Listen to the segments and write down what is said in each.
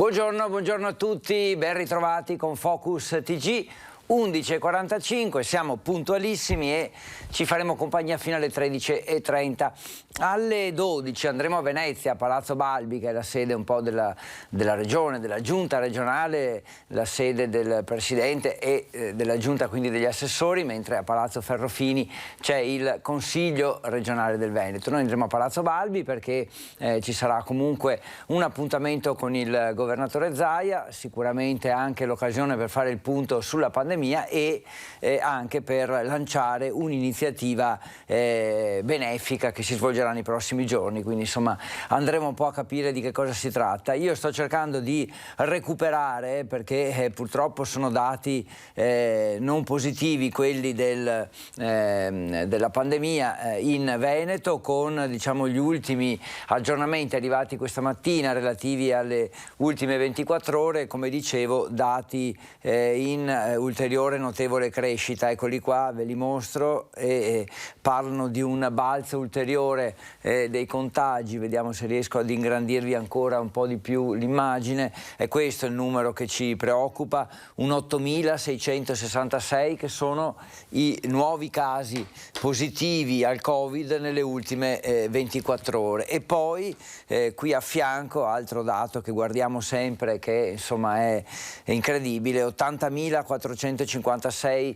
Buongiorno a tutti, ben ritrovati con Focus TG. 11:45, siamo puntualissimi e ci faremo compagnia fino alle 13:30. Alle 12 andremo a Venezia, a Palazzo Balbi, che è la sede un po' della regione, della giunta regionale, la sede del presidente e della giunta, quindi degli assessori, mentre a Palazzo Ferrofini c'è il Consiglio regionale del Veneto. Noi andremo a Palazzo Balbi perché ci sarà comunque un appuntamento con il governatore Zaia, sicuramente anche l'occasione per fare il punto sulla pandemia e anche per lanciare un'iniziativa benefica che si svolgerà nei prossimi giorni, quindi insomma andremo un po' a capire di che cosa si tratta. Io sto cercando di recuperare perché purtroppo sono dati non positivi quelli della pandemia in Veneto, con diciamo gli ultimi aggiornamenti arrivati questa mattina relativi alle ultime 24 ore, come dicevo dati in ulteriore notevole crescita. Eccoli qua, ve li mostro, e parlano di un balzo ulteriore dei contagi. Vediamo se riesco ad ingrandirvi ancora un po' di più l'immagine. E questo è il numero che ci preoccupa, un 8.666 che sono i nuovi casi positivi al Covid nelle ultime 24 ore. E poi qui a fianco, altro dato che guardiamo sempre, che insomma è incredibile, 80.456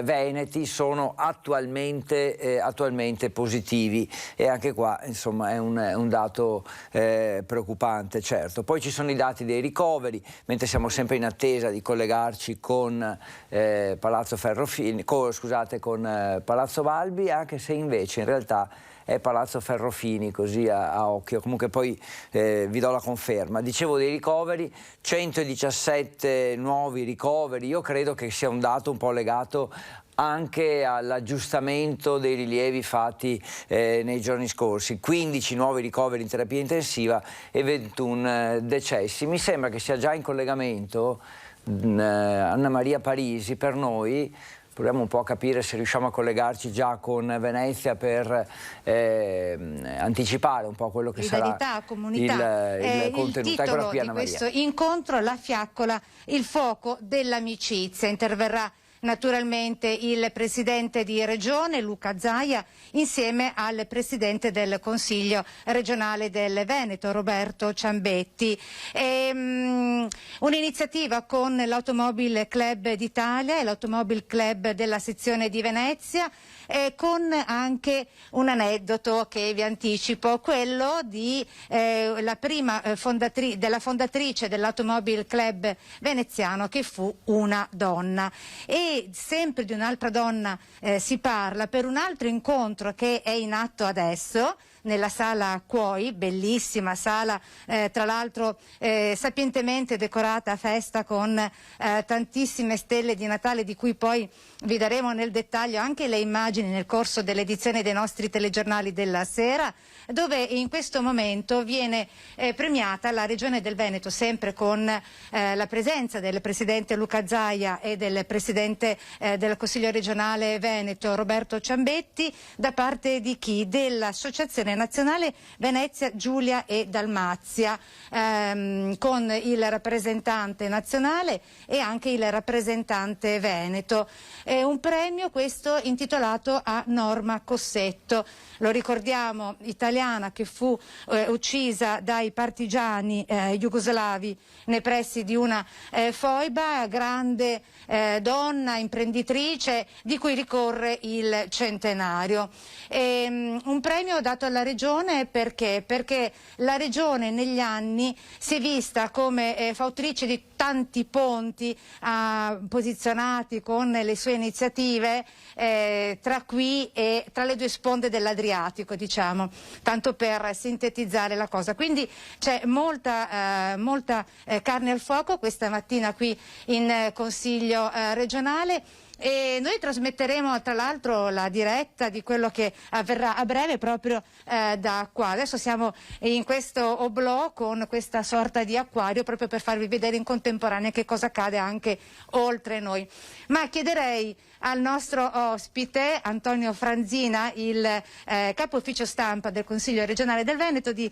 veneti sono attualmente positivi, e anche qua insomma è un dato preoccupante, certo. Poi ci sono i dati dei ricoveri, mentre siamo sempre in attesa di collegarci con Palazzo Ferrofini, con Palazzo Balbi, anche se invece in realtà è Palazzo Ferrofini, così a occhio. Comunque poi vi do la conferma. Dicevo dei ricoveri, 117 nuovi ricoveri. Io credo che sia un dato un po' legato anche all'aggiustamento dei rilievi fatti nei giorni scorsi. 15 nuovi ricoveri in terapia intensiva e 21 decessi. Mi sembra che sia già in collegamento Anna Maria Parisi per noi. Proviamo un po' a capire se riusciamo a collegarci già con Venezia per anticipare un po' quello che sarà il contenuto. Il titolo di questo incontro: la fiaccola, il fuoco dell'amicizia. Interverrà naturalmente il presidente di regione Luca Zaia insieme al presidente del Consiglio regionale del Veneto Roberto Ciambetti. Un'iniziativa con l'Automobile Club d'Italia e l'Automobile Club della sezione di Venezia, con anche un aneddoto che vi anticipo, quello di la prima della fondatrice dell'Automobile Club veneziano, che fu una donna. E sempre di un'altra donna si parla per un altro incontro che è in atto adesso nella sala Cuoi, bellissima sala, tra l'altro sapientemente decorata a festa con tantissime stelle di Natale, di cui poi vi daremo nel dettaglio anche le immagini nel corso dell'edizione dei nostri telegiornali della sera, dove in questo momento viene premiata la Regione del Veneto, sempre con la presenza del Presidente Luca Zaia e del Presidente del Consiglio regionale Veneto Roberto Ciambetti. Da parte di chi? Dell'Associazione Nazionale Venezia Giulia e Dalmazia, con il rappresentante nazionale e anche il rappresentante veneto. Un premio questo intitolato a Norma Cossetto, lo ricordiamo, italiana, che fu uccisa dai partigiani jugoslavi nei pressi di una foiba, grande donna, imprenditrice, di cui ricorre il centenario. Un premio dato alla Regione perché la Regione negli anni si è vista come fautrice di tanti ponti posizionati con le sue iniziative tra qui e tra le due sponde dell'Adriatico, diciamo, tanto per sintetizzare la cosa. Quindi c'è molta carne al fuoco questa mattina qui in Consiglio regionale. E noi trasmetteremo tra l'altro la diretta di quello che avverrà a breve proprio da qua. Adesso siamo in questo oblò con questa sorta di acquario, proprio per farvi vedere in contemporanea che cosa accade anche oltre noi. Ma chiederei al nostro ospite Antonio Franzina, il capo ufficio stampa del Consiglio regionale del Veneto, di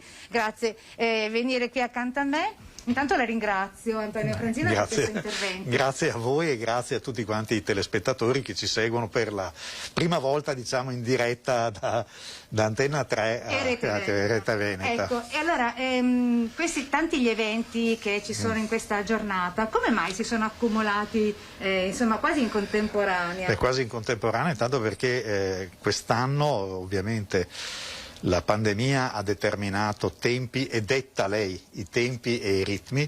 venire qui accanto a me. Intanto la ringrazio, Antonio Franzino, per questo intervento. Grazie a voi e grazie a tutti quanti i telespettatori che ci seguono per la prima volta, diciamo, in diretta da Antenna 3 a Rete Veneta. Ecco, e allora questi tanti gli eventi che ci sono in questa giornata, come mai si sono accumulati insomma quasi in contemporanea? Quasi in contemporanea, intanto perché quest'anno ovviamente la pandemia ha determinato tempi e detta lei i tempi e i ritmi.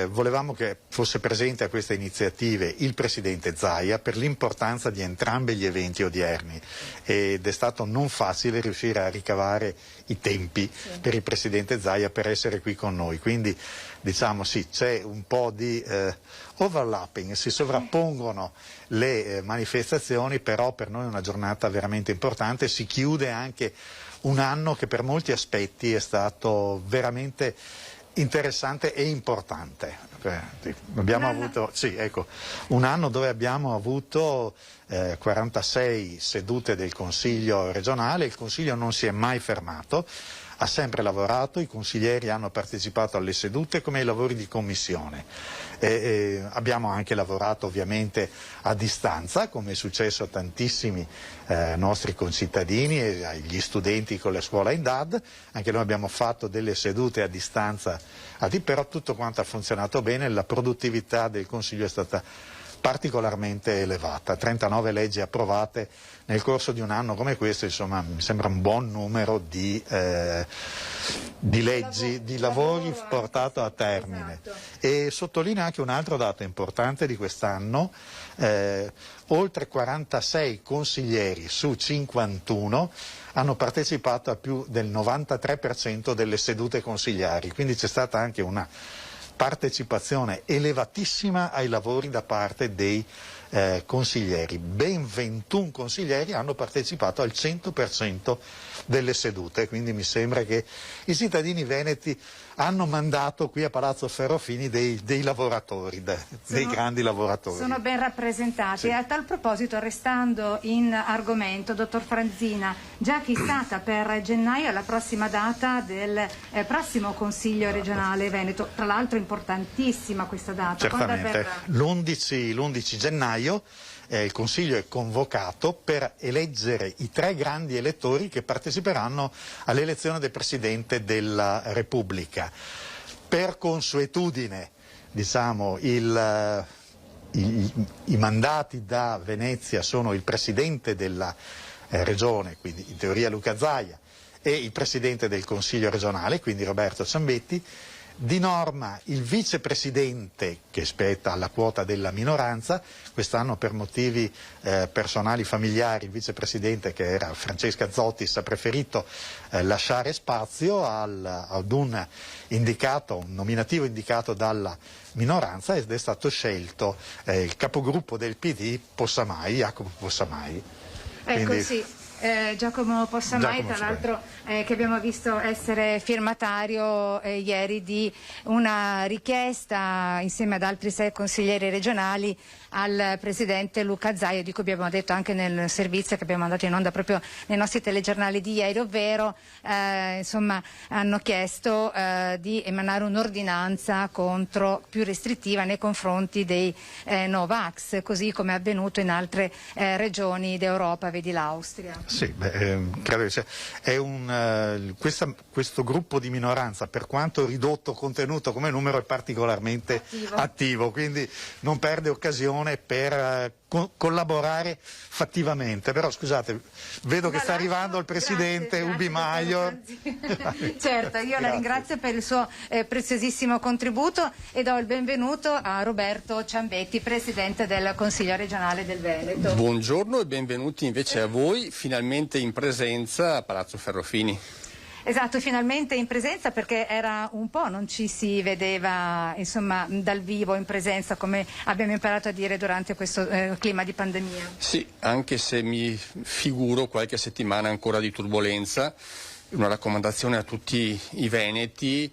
Volevamo che fosse presente a queste iniziative il Presidente Zaia per l'importanza di entrambi gli eventi odierni ed è stato non facile riuscire a ricavare i tempi per il Presidente Zaia per essere qui con noi, quindi diciamo sì, c'è un po' di overlapping, si sovrappongono le manifestazioni, però per noi è una giornata veramente importante, si chiude anche un anno che per molti aspetti è stato veramente interessante e importante. Abbiamo avuto, un anno dove abbiamo avuto 46 sedute del Consiglio regionale, il Consiglio non si è mai fermato, ha sempre lavorato, i consiglieri hanno partecipato alle sedute come ai lavori di commissione. Abbiamo anche lavorato ovviamente a distanza, come è successo a tantissimi nostri concittadini e agli studenti con la scuola INDAD, anche noi abbiamo fatto delle sedute a distanza, però tutto quanto ha funzionato bene, la produttività del Consiglio è stata particolarmente elevata, 39 leggi approvate nel corso di un anno come questo, insomma mi sembra un buon numero di leggi, di lavori portato a termine. Esatto. E sottolineo anche un altro dato importante di quest'anno, oltre 46 consiglieri su 51 hanno partecipato a più del 93% delle sedute consigliari, quindi c'è stata anche una partecipazione elevatissima ai lavori da parte dei consiglieri. Ben 21 consiglieri hanno partecipato al 100% delle sedute, quindi mi sembra che i cittadini veneti hanno mandato qui a Palazzo Ferrofini dei lavoratori, dei grandi lavoratori. Sono ben rappresentati. Sì. E a tal proposito, restando in argomento, dottor Franzina, già fissata per gennaio la prossima data del prossimo Consiglio regionale Veneto, tra l'altro importantissima questa data. Certamente, l'11 gennaio il Consiglio è convocato per eleggere i 3 grandi elettori che parteciperanno all'elezione del Presidente della Repubblica. Per consuetudine, diciamo, i mandati da Venezia sono il Presidente della Regione, quindi in teoria Luca Zaia, e il Presidente del Consiglio regionale, quindi Roberto Ciambetti. Di norma il vicepresidente, che spetta alla quota della minoranza, quest'anno per motivi personali familiari il vicepresidente, che era Francesca Zottis, ha preferito lasciare spazio ad un nominativo indicato dalla minoranza ed è stato scelto il capogruppo del PD Jacopo Possamai. Ecco, Quindi, sì. Giacomo Possamai, tra l'altro che abbiamo visto essere firmatario ieri di una richiesta insieme ad altri 6 consiglieri regionali al Presidente Luca Zaia, di cui abbiamo detto anche nel servizio che abbiamo mandato in onda proprio nei nostri telegiornali di ieri, ovvero insomma hanno chiesto di emanare un'ordinanza più restrittiva nei confronti dei Novax, così come è avvenuto in altre regioni d'Europa, vedi l'Austria. Sì, credo che sia. Questo gruppo di minoranza, per quanto ridotto contenuto come numero, è particolarmente attivo, quindi non perde occasione per collaborare fattivamente. Però scusate, vedo che sta arrivando il Presidente Ubi Maior. Certo, io la ringrazio per il suo preziosissimo contributo e do il benvenuto a Roberto Ciambetti, Presidente del Consiglio regionale del Veneto. Buongiorno e benvenuti invece a voi, finalmente in presenza a Palazzo Ferrofini. Esatto, finalmente in presenza, perché era un po', non ci si vedeva insomma dal vivo, in presenza, come abbiamo imparato a dire durante questo clima di pandemia. Sì, anche se mi figuro qualche settimana ancora di turbolenza, una raccomandazione a tutti i veneti: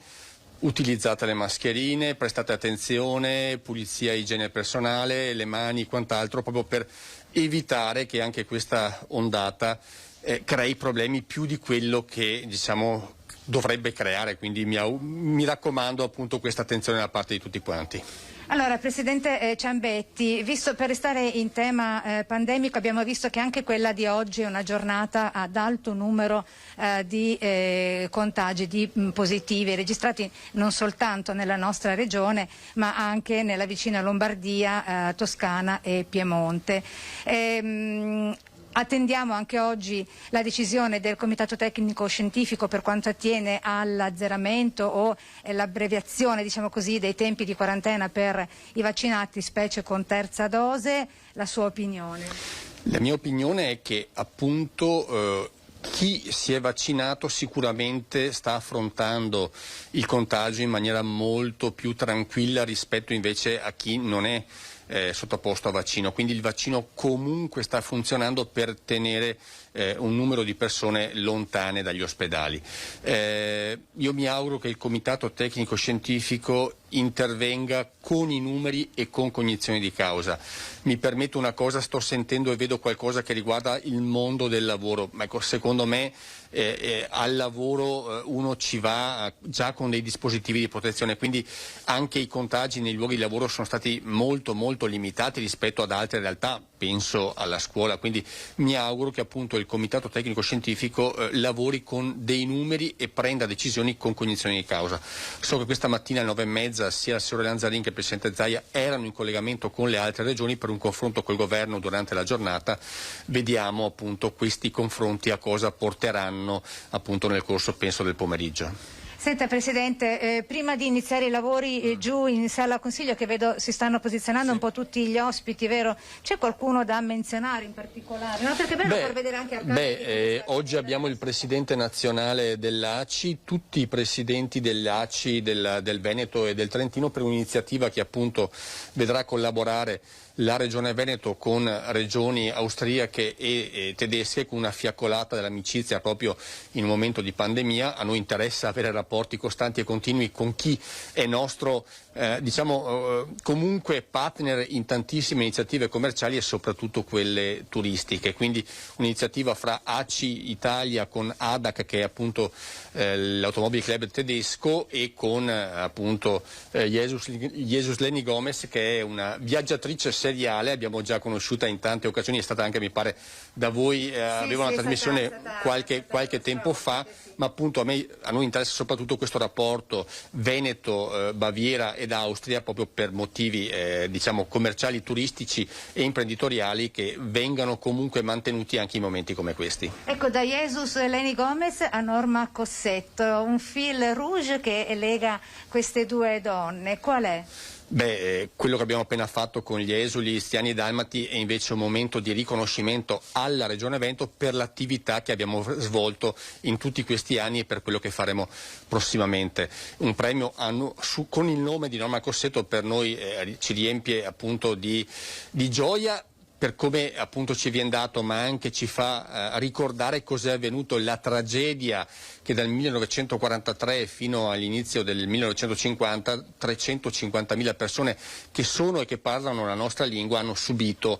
utilizzate le mascherine, prestate attenzione, pulizia e igiene personale, le mani, quant'altro, proprio per evitare che anche questa ondata crei problemi più di quello che, diciamo, dovrebbe creare, quindi mi raccomando appunto questa attenzione da parte di tutti quanti. Allora, Presidente Ciambetti, visto per restare in tema pandemico, abbiamo visto che anche quella di oggi è una giornata ad alto numero di contagi, di positivi registrati non soltanto nella nostra regione ma anche nella vicina Lombardia, Toscana e Piemonte. Attendiamo anche oggi la decisione del Comitato Tecnico Scientifico per quanto attiene all'azzeramento o l'abbreviazione, diciamo così, dei tempi di quarantena per i vaccinati, specie con terza dose. La sua opinione? La mia opinione è che appunto chi si è vaccinato sicuramente sta affrontando il contagio in maniera molto più tranquilla rispetto invece a chi non è sottoposto a vaccino, quindi il vaccino comunque sta funzionando per tenere un numero di persone lontane dagli ospedali. Io mi auguro che il Comitato Tecnico Scientifico intervenga con i numeri e con cognizione di causa. Mi permetto una cosa, sto sentendo e vedo qualcosa che riguarda il mondo del lavoro, ma ecco, secondo me al lavoro uno ci va già con dei dispositivi di protezione, quindi anche i contagi nei luoghi di lavoro sono stati molto limitati rispetto ad altre realtà, penso alla scuola, quindi mi auguro che appunto il Comitato Tecnico Scientifico lavori con dei numeri e prenda decisioni con cognizione di causa. So che questa mattina alle 9:30 sia il signor Lanzarin che il Presidente Zaia erano in collegamento con le altre regioni per un confronto col Governo durante la giornata. Vediamo appunto questi confronti a cosa porteranno appunto nel corso, penso, del pomeriggio. Senta Presidente, prima di iniziare i lavori giù in sala consiglio, che vedo si stanno posizionando un po' tutti gli ospiti, vero? C'è qualcuno da menzionare in particolare? No, perché è bello far vedere anche a casa. Oggi abbiamo il Presidente nazionale dell'ACI, tutti i Presidenti dell'ACI del Veneto e del Trentino per un'iniziativa che appunto vedrà collaborare la Regione Veneto con regioni austriache e tedesche, con una fiaccolata dell'amicizia proprio in un momento di pandemia. A noi interessa avere rapporti costanti e continui con chi è nostro comunque partner in tantissime iniziative commerciali e soprattutto quelle turistiche, quindi un'iniziativa fra ACI Italia con ADAC, che è appunto l'Automobile Club tedesco, e con appunto Jesus Leni Gomez, che è una viaggiatrice seriale, abbiamo già conosciuta in tante occasioni, è stata anche, mi pare, da voi, aveva una trasmissione qualche tempo fa, ma appunto a noi interessa soprattutto questo rapporto Veneto-Baviera ed Austria, proprio per motivi commerciali, turistici e imprenditoriali, che vengano comunque mantenuti anche in momenti come questi. Ecco, da Jesus Leni Gomez a Norma Cossetto, un fil rouge che lega queste due donne, qual è? Quello che abbiamo appena fatto con gli esuli istriani e dalmati è invece un momento di riconoscimento alla Regione Veneto per l'attività che abbiamo svolto in tutti questi anni e per quello che faremo prossimamente. Un premio con il nome di Norma Cossetto per noi ci riempie appunto di gioia, per come appunto ci viene dato, ma anche ci fa ricordare cos'è avvenuto, la tragedia che dal 1943 fino all'inizio del 1950 350.000 persone che sono e che parlano la nostra lingua hanno subito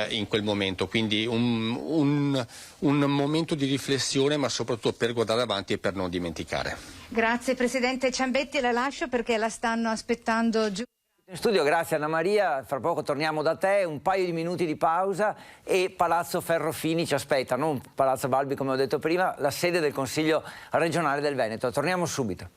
in quel momento, quindi un momento di riflessione, ma soprattutto per guardare avanti e per non dimenticare. Grazie Presidente Ciambetti, la lascio perché la stanno aspettando giù in studio. Grazie Anna Maria, fra poco torniamo da te, un paio di minuti di pausa e Palazzo Ferrofini ci aspetta, non Palazzo Balbi come ho detto prima, la sede del Consiglio regionale del Veneto. Torniamo subito.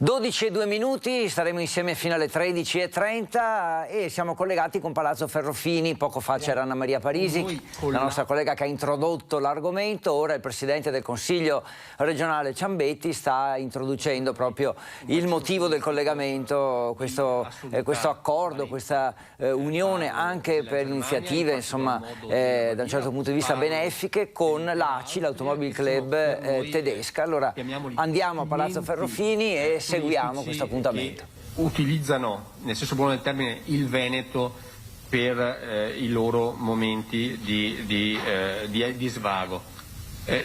(12:02), staremo insieme fino alle 13:30 e siamo collegati con Palazzo Ferrofini. Poco fa c'era Anna Maria Parisi, la nostra collega che ha introdotto l'argomento. Ora il Presidente del Consiglio regionale Ciambetti sta introducendo proprio il motivo del collegamento, questo accordo, questa unione anche per iniziative insomma da un certo punto di vista benefiche con l'ACI, l'Automobile Club tedesca. Allora andiamo a Palazzo Ferrofini e seguiamo questo appuntamento. Utilizzano, nel senso buono del termine, il Veneto per i loro momenti di svago.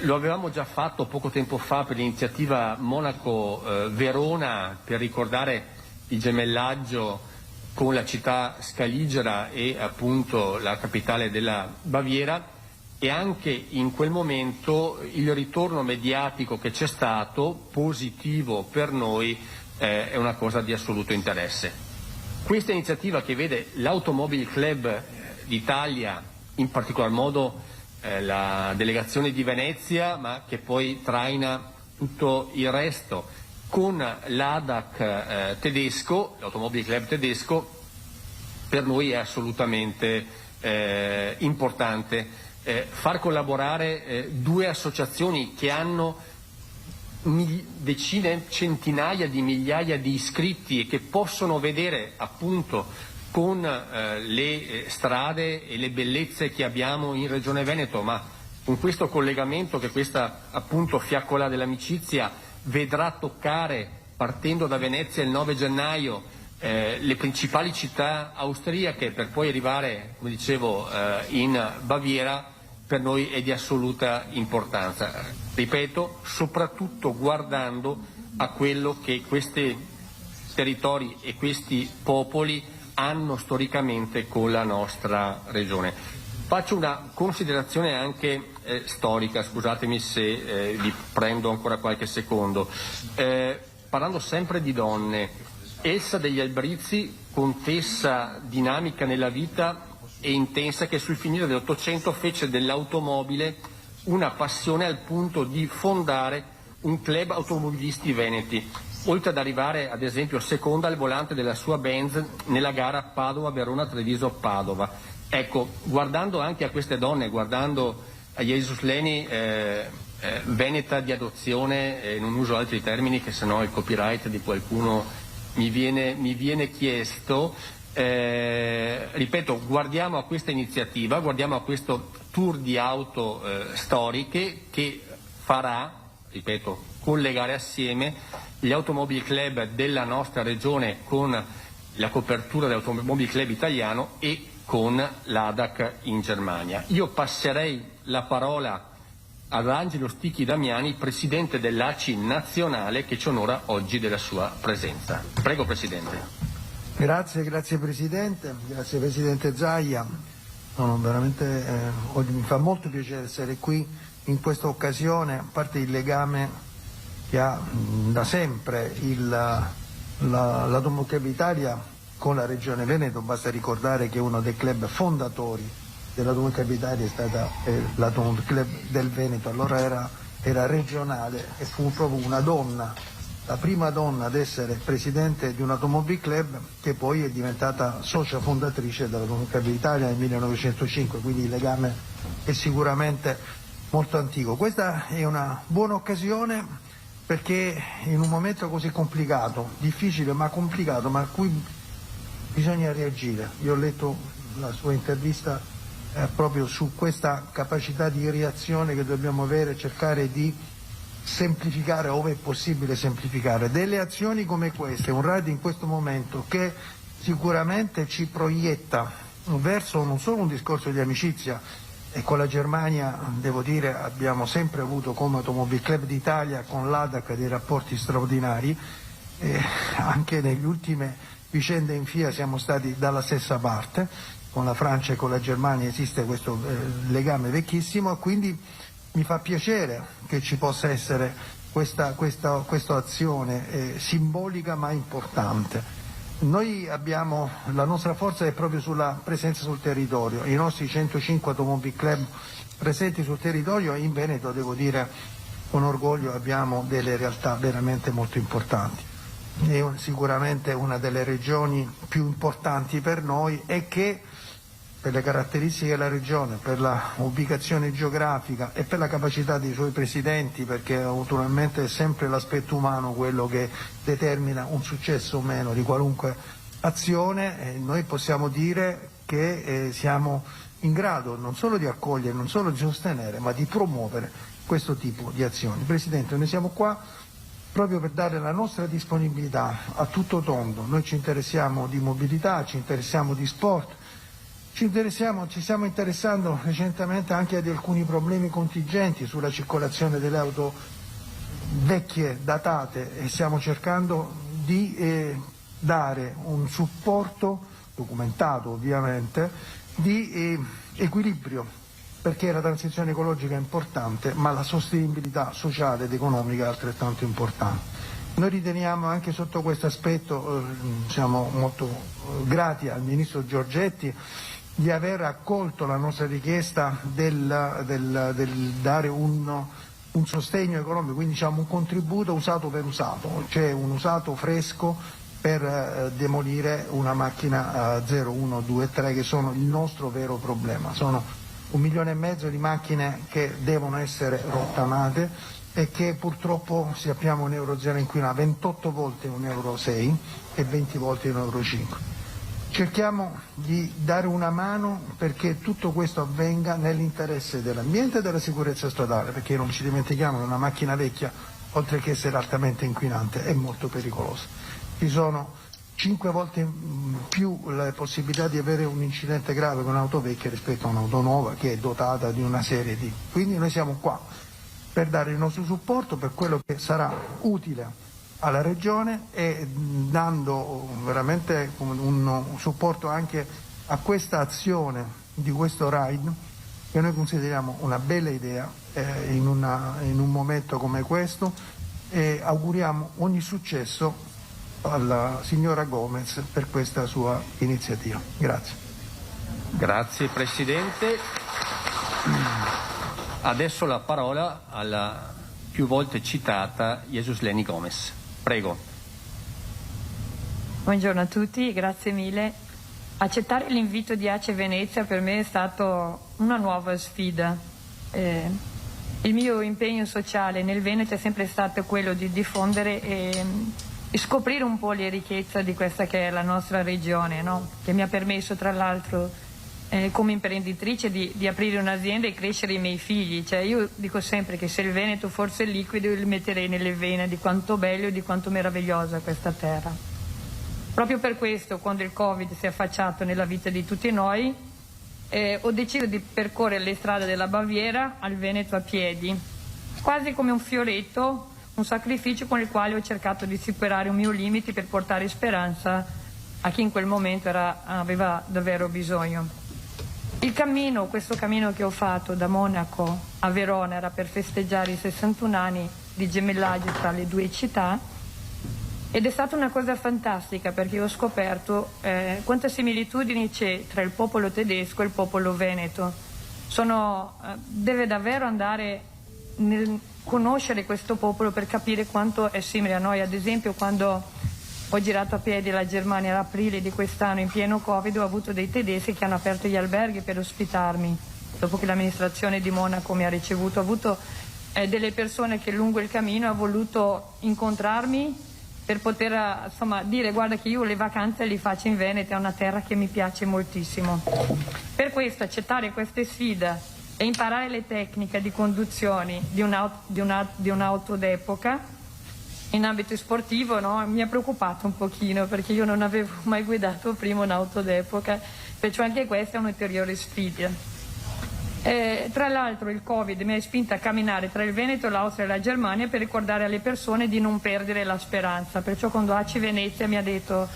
Lo avevamo già fatto poco tempo fa per l'iniziativa Monaco-Verona, per ricordare il gemellaggio con la città scaligera e appunto la capitale della Baviera, e anche in quel momento il ritorno mediatico che c'è stato, positivo per noi, è una cosa di assoluto interesse. Questa iniziativa che vede l'Automobile Club d'Italia, in particolar modo la delegazione di Venezia, ma che poi traina tutto il resto, con l'ADAC tedesco, l'Automobile Club tedesco, per noi è assolutamente importante. Far collaborare due associazioni che hanno decine, centinaia di migliaia di iscritti e che possono vedere appunto con le strade e le bellezze che abbiamo in Regione Veneto, ma con questo collegamento che questa appunto fiaccola dell'amicizia vedrà toccare, partendo da Venezia il 9 gennaio, le principali città austriache, per poi arrivare, come dicevo, in Baviera, per noi è di assoluta importanza. Ripeto, soprattutto guardando a quello che questi territori e questi popoli hanno storicamente con la nostra regione. Faccio una considerazione anche storica, scusatemi se vi prendo ancora qualche secondo. Parlando sempre di donne, Elsa degli Albrizzi, contessa dinamica nella vita e intensa, che sul finire dell'Ottocento fece dell'automobile una passione al punto di fondare un club automobilisti veneti, oltre ad arrivare ad esempio seconda al volante della sua Benz nella gara Padova-Verona-Treviso-Padova. Ecco, guardando anche a queste donne, guardando a Jesus Leni, veneta di adozione, non uso altri termini che sennò il copyright di qualcuno mi viene chiesto, ripeto, guardiamo a questa iniziativa, guardiamo a questo tour di auto storiche che farà, ripeto, collegare assieme gli Automobile Club della nostra regione con la copertura dell'Automobile Club italiano e con l'ADAC in Germania. Io passerei la parola ad Angelo Sticchi Damiani, presidente dell'ACI nazionale, che ci onora oggi della sua presenza. Prego, Presidente. Grazie Presidente Zaia. Veramente, oggi mi fa molto piacere essere qui in questa occasione, a parte il legame che ha da sempre l'Automobile Club Italia con la Regione Veneto. Basta ricordare che uno dei club fondatori dell'Automobile Club Italia è stata l'Automobile Club del Veneto, allora era regionale, e fu proprio una donna, la prima donna ad essere presidente di un Automobile Club, che poi è diventata socia fondatrice dell'Automobile Club Italia nel 1905, quindi il legame è sicuramente molto antico. Questa è una buona occasione perché in un momento così complicato, difficile ma complicato, ma a cui bisogna reagire. Io ho letto la sua intervista proprio su questa capacità di reazione che dobbiamo avere, cercare di semplificare ove è possibile semplificare. Delle azioni come queste, un radio in questo momento che sicuramente ci proietta verso non solo un discorso di amicizia, e con la Germania devo dire abbiamo sempre avuto come Automobile Club d'Italia con l'ADAC dei rapporti straordinari, anche negli ultime vicende in FIA siamo stati dalla stessa parte, con la Francia e con la Germania esiste questo legame vecchissimo, quindi mi fa piacere che ci possa essere questa azione simbolica ma importante. Noi abbiamo, la nostra forza è proprio sulla presenza sul territorio, i nostri 105 Automobile Club presenti sul territorio, in Veneto devo dire con orgoglio abbiamo delle realtà veramente molto importanti. È sicuramente una delle regioni più importanti per noi e che per le caratteristiche della regione, per la ubicazione geografica e per la capacità dei suoi presidenti, perché naturalmente è sempre l'aspetto umano quello che determina un successo o meno di qualunque azione, noi possiamo dire che siamo in grado non solo di accogliere, non solo di sostenere, ma di promuovere questo tipo di azioni. Presidente, noi siamo qua proprio per dare la nostra disponibilità a tutto tondo. Noi ci interessiamo di mobilità, ci interessiamo di sport, ci stiamo interessando recentemente anche ad alcuni problemi contingenti sulla circolazione delle auto vecchie, datate, e stiamo cercando di dare un supporto, documentato ovviamente, di equilibrio, perché la transizione ecologica è importante, ma la sostenibilità sociale ed economica è altrettanto importante. Noi riteniamo anche sotto questo aspetto, siamo molto grati al Ministro Giorgetti di aver accolto la nostra richiesta del dare un sostegno economico, quindi diciamo un contributo usato per usato, cioè un usato fresco per demolire una macchina 0, 1, 2, 3 che sono il nostro vero problema. Sono 1,5 milioni di macchine che devono essere rottamate e che purtroppo sappiamo in Eurozona inquina 28 volte un Euro 6 e 20 volte un Euro 5. Cerchiamo di dare una mano perché tutto questo avvenga nell'interesse dell'ambiente e della sicurezza stradale, perché non ci dimentichiamo che una macchina vecchia, oltre che essere altamente inquinante, è molto pericolosa. Ci sono 5 volte più le possibilità di avere un incidente grave con un'auto vecchia rispetto a un'auto nuova che è dotata di una serie di... Quindi noi siamo qua per dare il nostro supporto per quello che sarà utile alla Regione e dando veramente un supporto anche a questa azione di questo ride che noi consideriamo una bella idea in un momento come questo e auguriamo ogni successo alla signora Gomez per questa sua iniziativa. Grazie. Grazie Presidente. Adesso la parola alla più volte citata Jesus Leni Gomez. Prego. Buongiorno a tutti, grazie mille. Accettare l'invito di ACE Venezia per me è stato una nuova sfida. Il mio impegno sociale nel Veneto è sempre stato quello di diffondere e scoprire un po' le ricchezze di questa che è la nostra regione, no? Che mi ha permesso tra l'altro come imprenditrice di aprire un'azienda e crescere i miei figli. Cioè, io dico sempre che se il Veneto fosse liquido io li metterei nelle vene di quanto bello e di quanto meravigliosa è questa terra. Proprio per questo, quando il Covid si è affacciato nella vita di tutti noi, ho deciso di percorrere le strade della Baviera al Veneto a piedi, quasi come un fioretto, un sacrificio con il quale ho cercato di superare un mio limite per portare speranza a chi in quel momento aveva davvero bisogno. Questo cammino che ho fatto da Monaco a Verona era per festeggiare i 61 anni di gemellaggio tra le due città ed è stata una cosa fantastica perché ho scoperto quante similitudini c'è tra il popolo tedesco e il popolo veneto. Deve davvero andare nel conoscere questo popolo per capire quanto è simile a noi. Ad esempio, quando ho girato a piedi la Germania ad aprile di quest'anno in pieno Covid, ho avuto dei tedeschi che hanno aperto gli alberghi per ospitarmi. Dopo che l'amministrazione di Monaco mi ha ricevuto, ho avuto delle persone che lungo il cammino hanno voluto incontrarmi per poter dire guarda che io le vacanze le faccio in Veneto, è una terra che mi piace moltissimo. Per questo accettare queste sfide e imparare le tecniche di conduzione di un'auto d'epoca in ambito sportivo, no? Mi ha preoccupato un pochino perché io non avevo mai guidato prima un'auto d'epoca, perciò anche questa è un'ulteriore sfida. Tra l'altro il Covid mi ha spinto a camminare tra il Veneto, l'Austria e la Germania per ricordare alle persone di non perdere la speranza, perciò quando ACI Venezia mi ha detto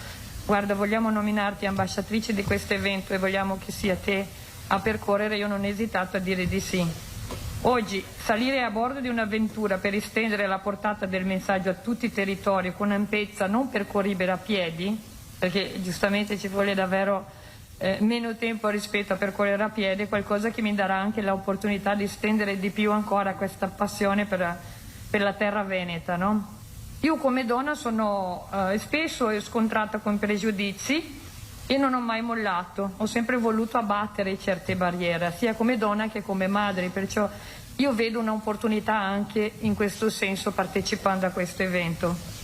guarda vogliamo nominarti ambasciatrice di questo evento e vogliamo che sia te a percorrere, io non ho esitato a dire di sì. Oggi salire a bordo di un'avventura per estendere la portata del messaggio a tutti i territori con ampiezza non percorribile a piedi, perché giustamente ci vuole davvero meno tempo rispetto a percorrere a piedi, è qualcosa che mi darà anche l'opportunità di estendere di più ancora questa passione per la terra veneta, no? Io come donna spesso ho scontrato con pregiudizi e non ho mai mollato, ho sempre voluto abbattere certe barriere, sia come donna che come madre, perciò io vedo un'opportunità anche in questo senso partecipando a questo evento.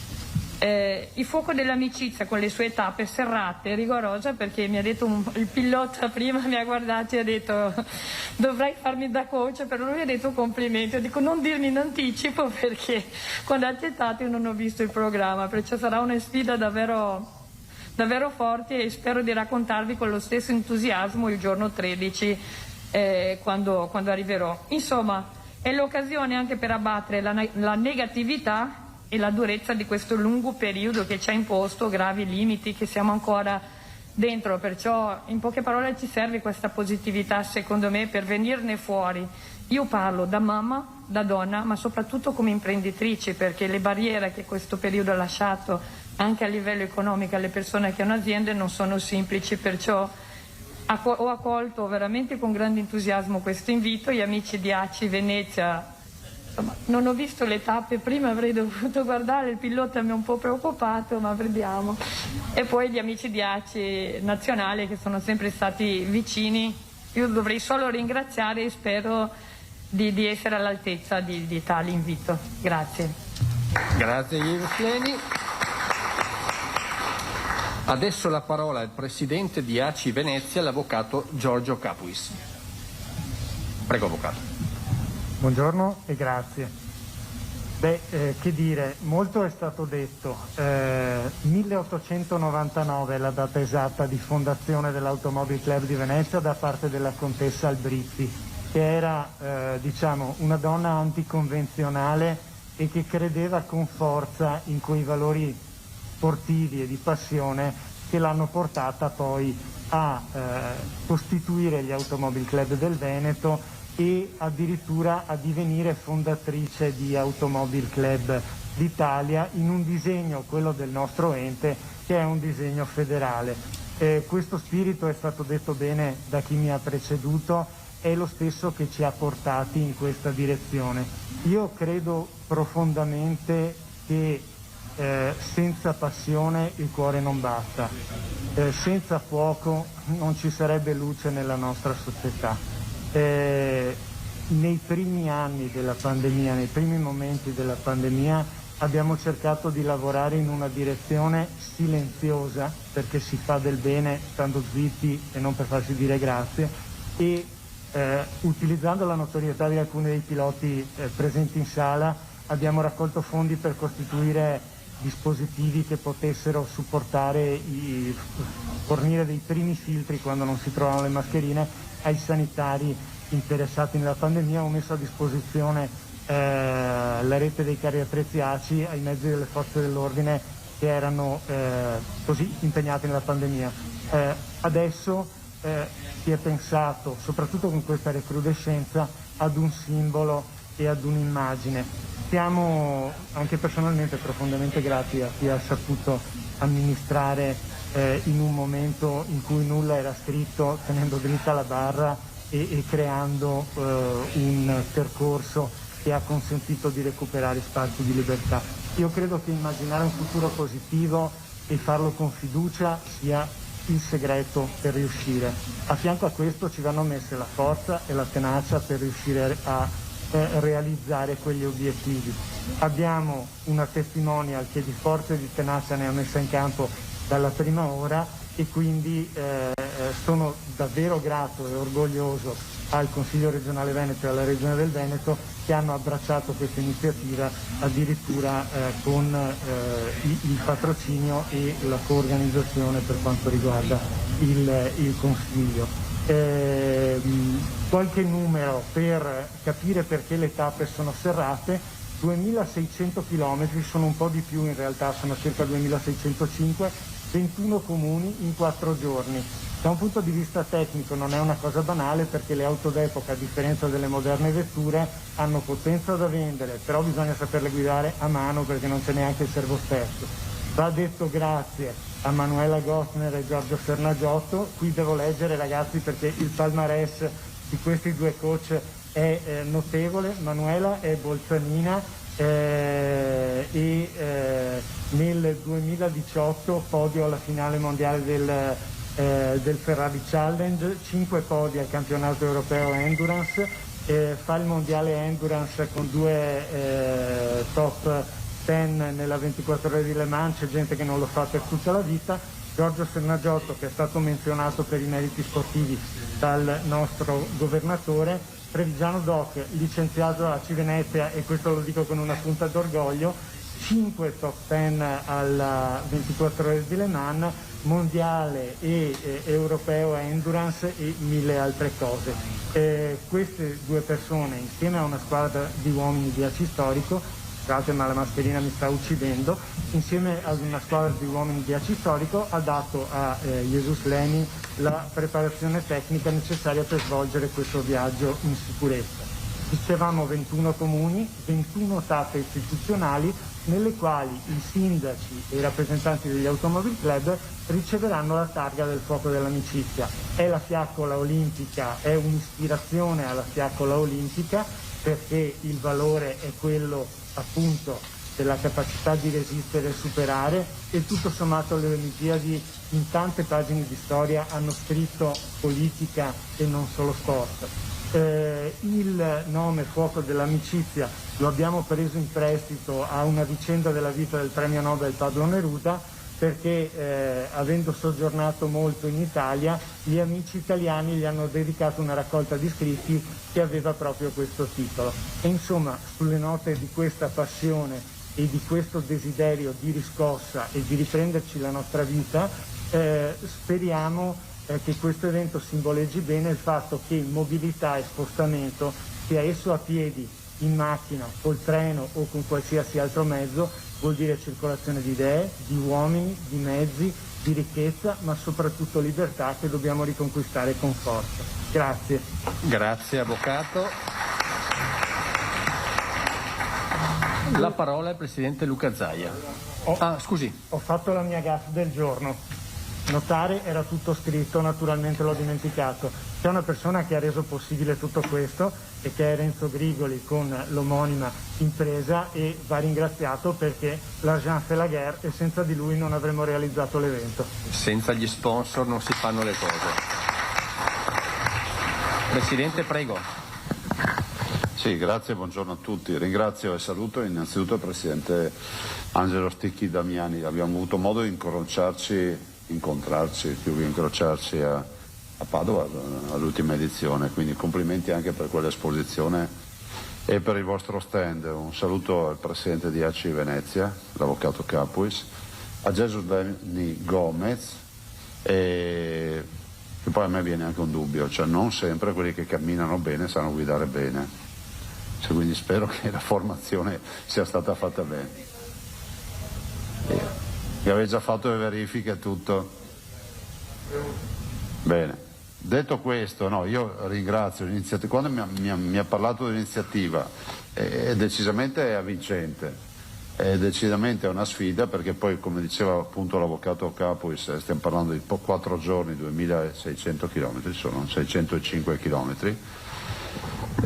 Il fuoco dell'amicizia con le sue tappe serrate e rigorosa, perché mi ha detto il pilota prima mi ha guardato e ha detto dovrai farmi da coach, però lui ha detto complimenti, io dico non dirmi in anticipo perché quando ha accettato io non ho visto il programma, perciò sarà una sfida davvero forti e spero di raccontarvi con lo stesso entusiasmo il giorno 13 quando arriverò. Insomma, è l'occasione anche per abbattere la negatività e la durezza di questo lungo periodo che ci ha imposto gravi limiti che siamo ancora dentro, perciò in poche parole ci serve questa positività secondo me per venirne fuori. Io parlo da mamma, da donna, ma soprattutto come imprenditrice, perché le barriere che questo periodo ha lasciato anche a livello economico alle persone che hanno aziende non sono semplici, perciò ho accolto veramente con grande entusiasmo questo invito. Gli amici di ACI Venezia, insomma, non ho visto le tappe prima, avrei dovuto guardare, il pilota mi ha un po' preoccupato, ma vediamo. E poi gli amici di ACI Nazionale che sono sempre stati vicini, io dovrei solo ringraziare e spero di essere all'altezza di tale invito. Grazie. Grazie Jerusleni. Adesso la parola al presidente di ACI Venezia, l'avvocato Giorgio Capuis. Prego, avvocato. Buongiorno e grazie. Che dire, molto è stato detto. 1899 è la data esatta di fondazione dell'Automobile Club di Venezia da parte della contessa Albrizzi, che era una donna anticonvenzionale e che credeva con forza in quei valori sportivi e di passione che l'hanno portata poi a costituire gli Automobile Club del Veneto e addirittura a divenire fondatrice di Automobile Club d'Italia in un disegno, quello del nostro ente, che è un disegno federale. Questo spirito, è stato detto bene da chi mi ha preceduto, è lo stesso che ci ha portati in questa direzione. Io credo profondamente che senza passione il cuore non batta, senza fuoco non ci sarebbe luce nella nostra società. Nei primi anni della pandemia, nei primi momenti della pandemia, abbiamo cercato di lavorare in una direzione silenziosa, perché si fa del bene stando zitti e non per farsi dire grazie, e utilizzando la notorietà di alcuni dei piloti presenti in sala abbiamo raccolto fondi per costituire dispositivi che potessero supportare, fornire dei primi filtri quando non si trovavano le mascherine ai sanitari interessati nella pandemia. Ho messo a disposizione la rete dei carri attrezzi ACI ai mezzi delle forze dell'ordine che erano così impegnati nella pandemia. Adesso si è pensato, soprattutto con questa recrudescenza, ad un simbolo e ad un'immagine. Siamo anche personalmente profondamente grati a chi ha saputo amministrare in un momento in cui nulla era scritto, tenendo dritta la barra e creando un percorso che ha consentito di recuperare spazi di libertà. Io credo che immaginare un futuro positivo e farlo con fiducia sia il segreto per riuscire. A fianco a questo ci vanno messe la forza e la tenacia per riuscire a realizzare quegli obiettivi. Abbiamo una testimonial che di forza e di tenacia ne ha messa in campo dalla prima ora e quindi sono davvero grato e orgoglioso al Consiglio regionale Veneto e alla Regione del Veneto che hanno abbracciato questa iniziativa addirittura con il patrocinio e la coorganizzazione per quanto riguarda il Consiglio. Qualche numero per capire perché le tappe sono serrate: 2600 km, sono un po' di più in realtà, sono circa 2605, 21 comuni in 4 giorni. Da un punto di vista tecnico non è una cosa banale, perché le auto d'epoca, a differenza delle moderne vetture, hanno potenza da vendere, però bisogna saperle guidare a mano perché non c'è neanche il servosterzo. Va detto grazie a Manuela Gossner e Giorgio Sernagiotto. Qui devo leggere, ragazzi, perché il palmarès di questi due coach è notevole. Manuela è bolzanina e nel 2018 podio alla finale mondiale del Ferrari Challenge, 5 podi al campionato europeo Endurance, fa il mondiale Endurance con 2 top 10 nella 24 ore di Le Mans. C'è gente che non lo fa per tutta la vita. Giorgio Sernagiotto, che è stato menzionato per i meriti sportivi dal nostro governatore, trevigiano doc, licenziato a ACI Venezia, e questo lo dico con una punta d'orgoglio, 5 top 10 alla 24 ore di Le Mans, mondiale e europeo Endurance e 1000 altre cose. Queste due persone, insieme a una squadra di uomini di ACI Storico, scusate ma la mascherina mi sta uccidendo, insieme ad una squadra di uomini di ACI Storico ha dato a Jesus Leni la preparazione tecnica necessaria per svolgere questo viaggio in sicurezza. Dicevamo 21 comuni, 21 tappe istituzionali nelle quali i sindaci e i rappresentanti degli Automobile Club riceveranno la targa del Fuoco dell'Amicizia. È la fiaccola olimpica, è un'ispirazione alla fiaccola olimpica, perché il valore è quello appunto della capacità di resistere e superare, e tutto sommato le Olimpiadi in tante pagine di storia hanno scritto politica e non solo sport. Il nome Fuoco dell'Amicizia lo abbiamo preso in prestito a una vicenda della vita del premio Nobel Pablo Neruda, perché avendo soggiornato molto in Italia, gli amici italiani gli hanno dedicato una raccolta di scritti che aveva proprio questo titolo. E insomma, sulle note di questa passione e di questo desiderio di riscossa e di riprenderci la nostra vita, speriamo che questo evento simboleggi bene il fatto che mobilità e spostamento, sia esso a piedi, in macchina, col treno o con qualsiasi altro mezzo, vuol dire circolazione di idee, di uomini, di mezzi, di ricchezza, ma soprattutto libertà che dobbiamo riconquistare con forza. Grazie. Grazie Avvocato. La parola al Presidente Luca Zaia. Scusi. Ho fatto la mia gaffe del giorno. Notare era tutto scritto, naturalmente l'ho dimenticato. C'è una persona che ha reso possibile tutto questo e che è Renzo Grigoli con l'omonima impresa, e va ringraziato perché l'argent fait la guerre e senza di lui non avremmo realizzato l'evento. Senza gli sponsor non si fanno le cose. Presidente, prego. Sì, grazie, buongiorno a tutti. Ringrazio e saluto innanzitutto il Presidente Angelo Sticchi Damiani. Abbiamo avuto modo di incontrarci più che incrociarci a Padova all'ultima edizione, quindi complimenti anche per quell'esposizione e per il vostro stand. Un saluto al Presidente di ACI Venezia, l'Avvocato Capuis, a Jesus Leni Gomez, e poi a me viene anche un dubbio, cioè non sempre quelli che camminano bene sanno guidare bene, quindi spero che la formazione sia stata fatta bene. Che avete già fatto le verifiche e tutto? Bene. Detto questo, no, io ringrazio l'iniziativa. Quando mi ha parlato dell'iniziativa, decisamente è avvincente, decisamente è una sfida, perché poi, come diceva appunto l'Avvocato Capuis, stiamo parlando di 4 giorni, 2600 km, sono 605 km,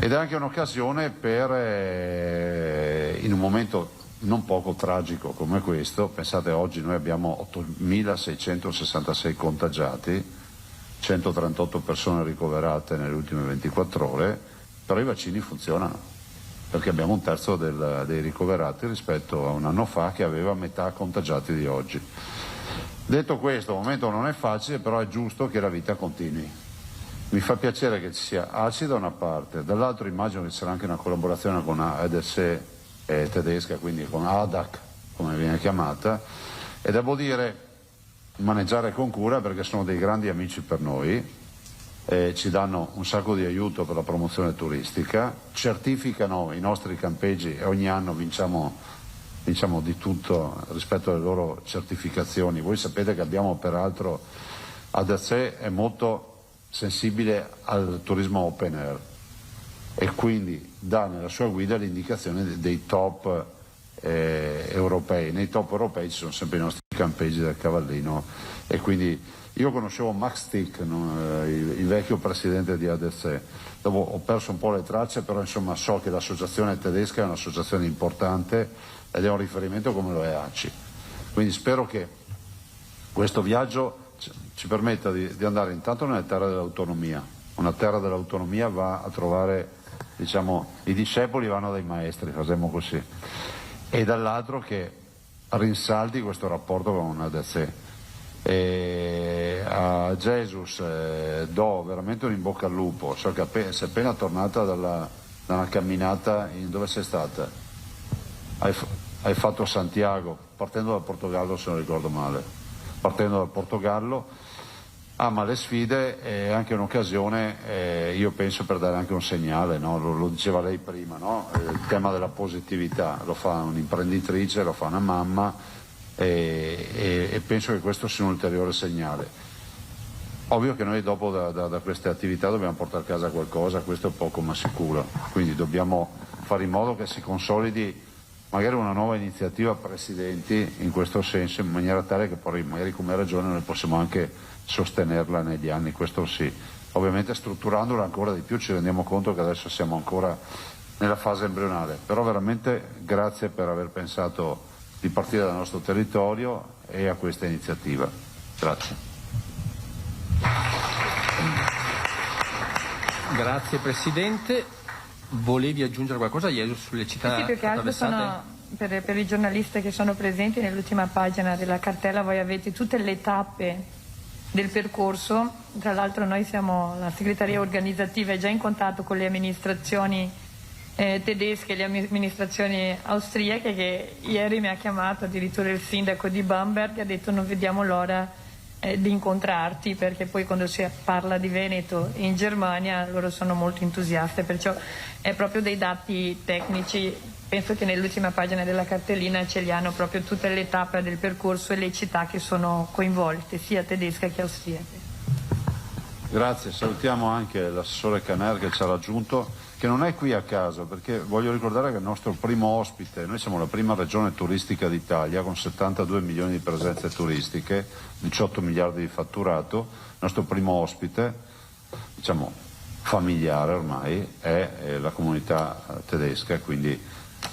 ed è anche un'occasione per, in un momento non poco tragico come questo, pensate, oggi noi abbiamo 8.666 contagiati, 138 persone ricoverate nelle ultime 24 ore, però i vaccini funzionano, perché abbiamo un terzo dei ricoverati rispetto a un anno fa che aveva metà contagiati di oggi. Detto questo, al momento non è facile, però è giusto che la vita continui. Mi fa piacere che ci sia ACI da una parte, dall'altro immagino che ci sarà anche una collaborazione con ADC tedesca, quindi con ADAC come viene chiamata, e devo dire maneggiare con cura, perché sono dei grandi amici per noi, ci danno un sacco di aiuto per la promozione turistica, certificano i nostri campeggi e ogni anno vinciamo di tutto rispetto alle loro certificazioni. Voi sapete che abbiamo peraltro, ADAC è molto sensibile al turismo open air e quindi dà nella sua guida l'indicazione dei top europei. Nei top europei ci sono sempre i nostri campeggi del Cavallino, e quindi io conoscevo Max Stick, il vecchio presidente di ADC, dopo ho perso un po' le tracce, però insomma so che l'associazione tedesca è un'associazione importante ed è un riferimento come lo è ACI, quindi spero che questo viaggio ci permetta di andare intanto nella terra dell'autonomia. Una terra dell'autonomia va a trovare, diciamo, i discepoli vanno dai maestri, facciamo così, e dall'altro che rinsaldi questo rapporto con ADC. E a Jesus do veramente un in bocca al lupo, so che sei appena tornata da una camminata dove sei stata? Hai fatto Santiago, partendo dal Portogallo se non ricordo male, partendo dal Portogallo, ama le sfide è anche un'occasione, io penso, per dare anche un segnale, no? Lo diceva lei prima, no? Il tema della positività, lo fa un'imprenditrice, lo fa una mamma e penso che questo sia un ulteriore segnale. Ovvio che noi dopo da queste attività dobbiamo portare a casa qualcosa, questo è poco ma sicuro, quindi dobbiamo fare in modo che si consolidi magari una nuova iniziativa presidenti in questo senso, in maniera tale che poi magari come Regione noi possiamo anche sostenerla negli anni, questo sì. Ovviamente strutturandola ancora di più ci rendiamo conto che adesso siamo ancora nella fase embrionale, però veramente grazie per aver pensato di partire dal nostro territorio e a questa iniziativa. Grazie. Grazie Presidente. Volevi aggiungere qualcosa ieri sulle città Sì, più che altro per i giornalisti che sono presenti, nell'ultima pagina della cartella voi avete tutte le tappe del percorso. Tra l'altro noi la segreteria organizzativa è già in contatto con le amministrazioni tedesche e le amministrazioni austriache, che ieri mi ha chiamato addirittura il sindaco di Bamberg e ha detto non vediamo l'ora di incontrarti, perché poi quando si parla di Veneto in Germania loro sono molto entusiaste, perciò è proprio dei dati tecnici. Penso che nell'ultima pagina della cartellina ce li hanno proprio tutte le tappe del percorso e le città che sono coinvolte, sia tedesche che austriache. Grazie, salutiamo anche l'assessore Caner che ci ha raggiunto, che non è qui a caso, perché voglio ricordare che il nostro primo ospite, noi siamo la prima regione turistica d'Italia con 72 milioni di presenze turistiche, 18 miliardi di fatturato, il nostro primo ospite, diciamo familiare ormai, è la comunità tedesca, quindi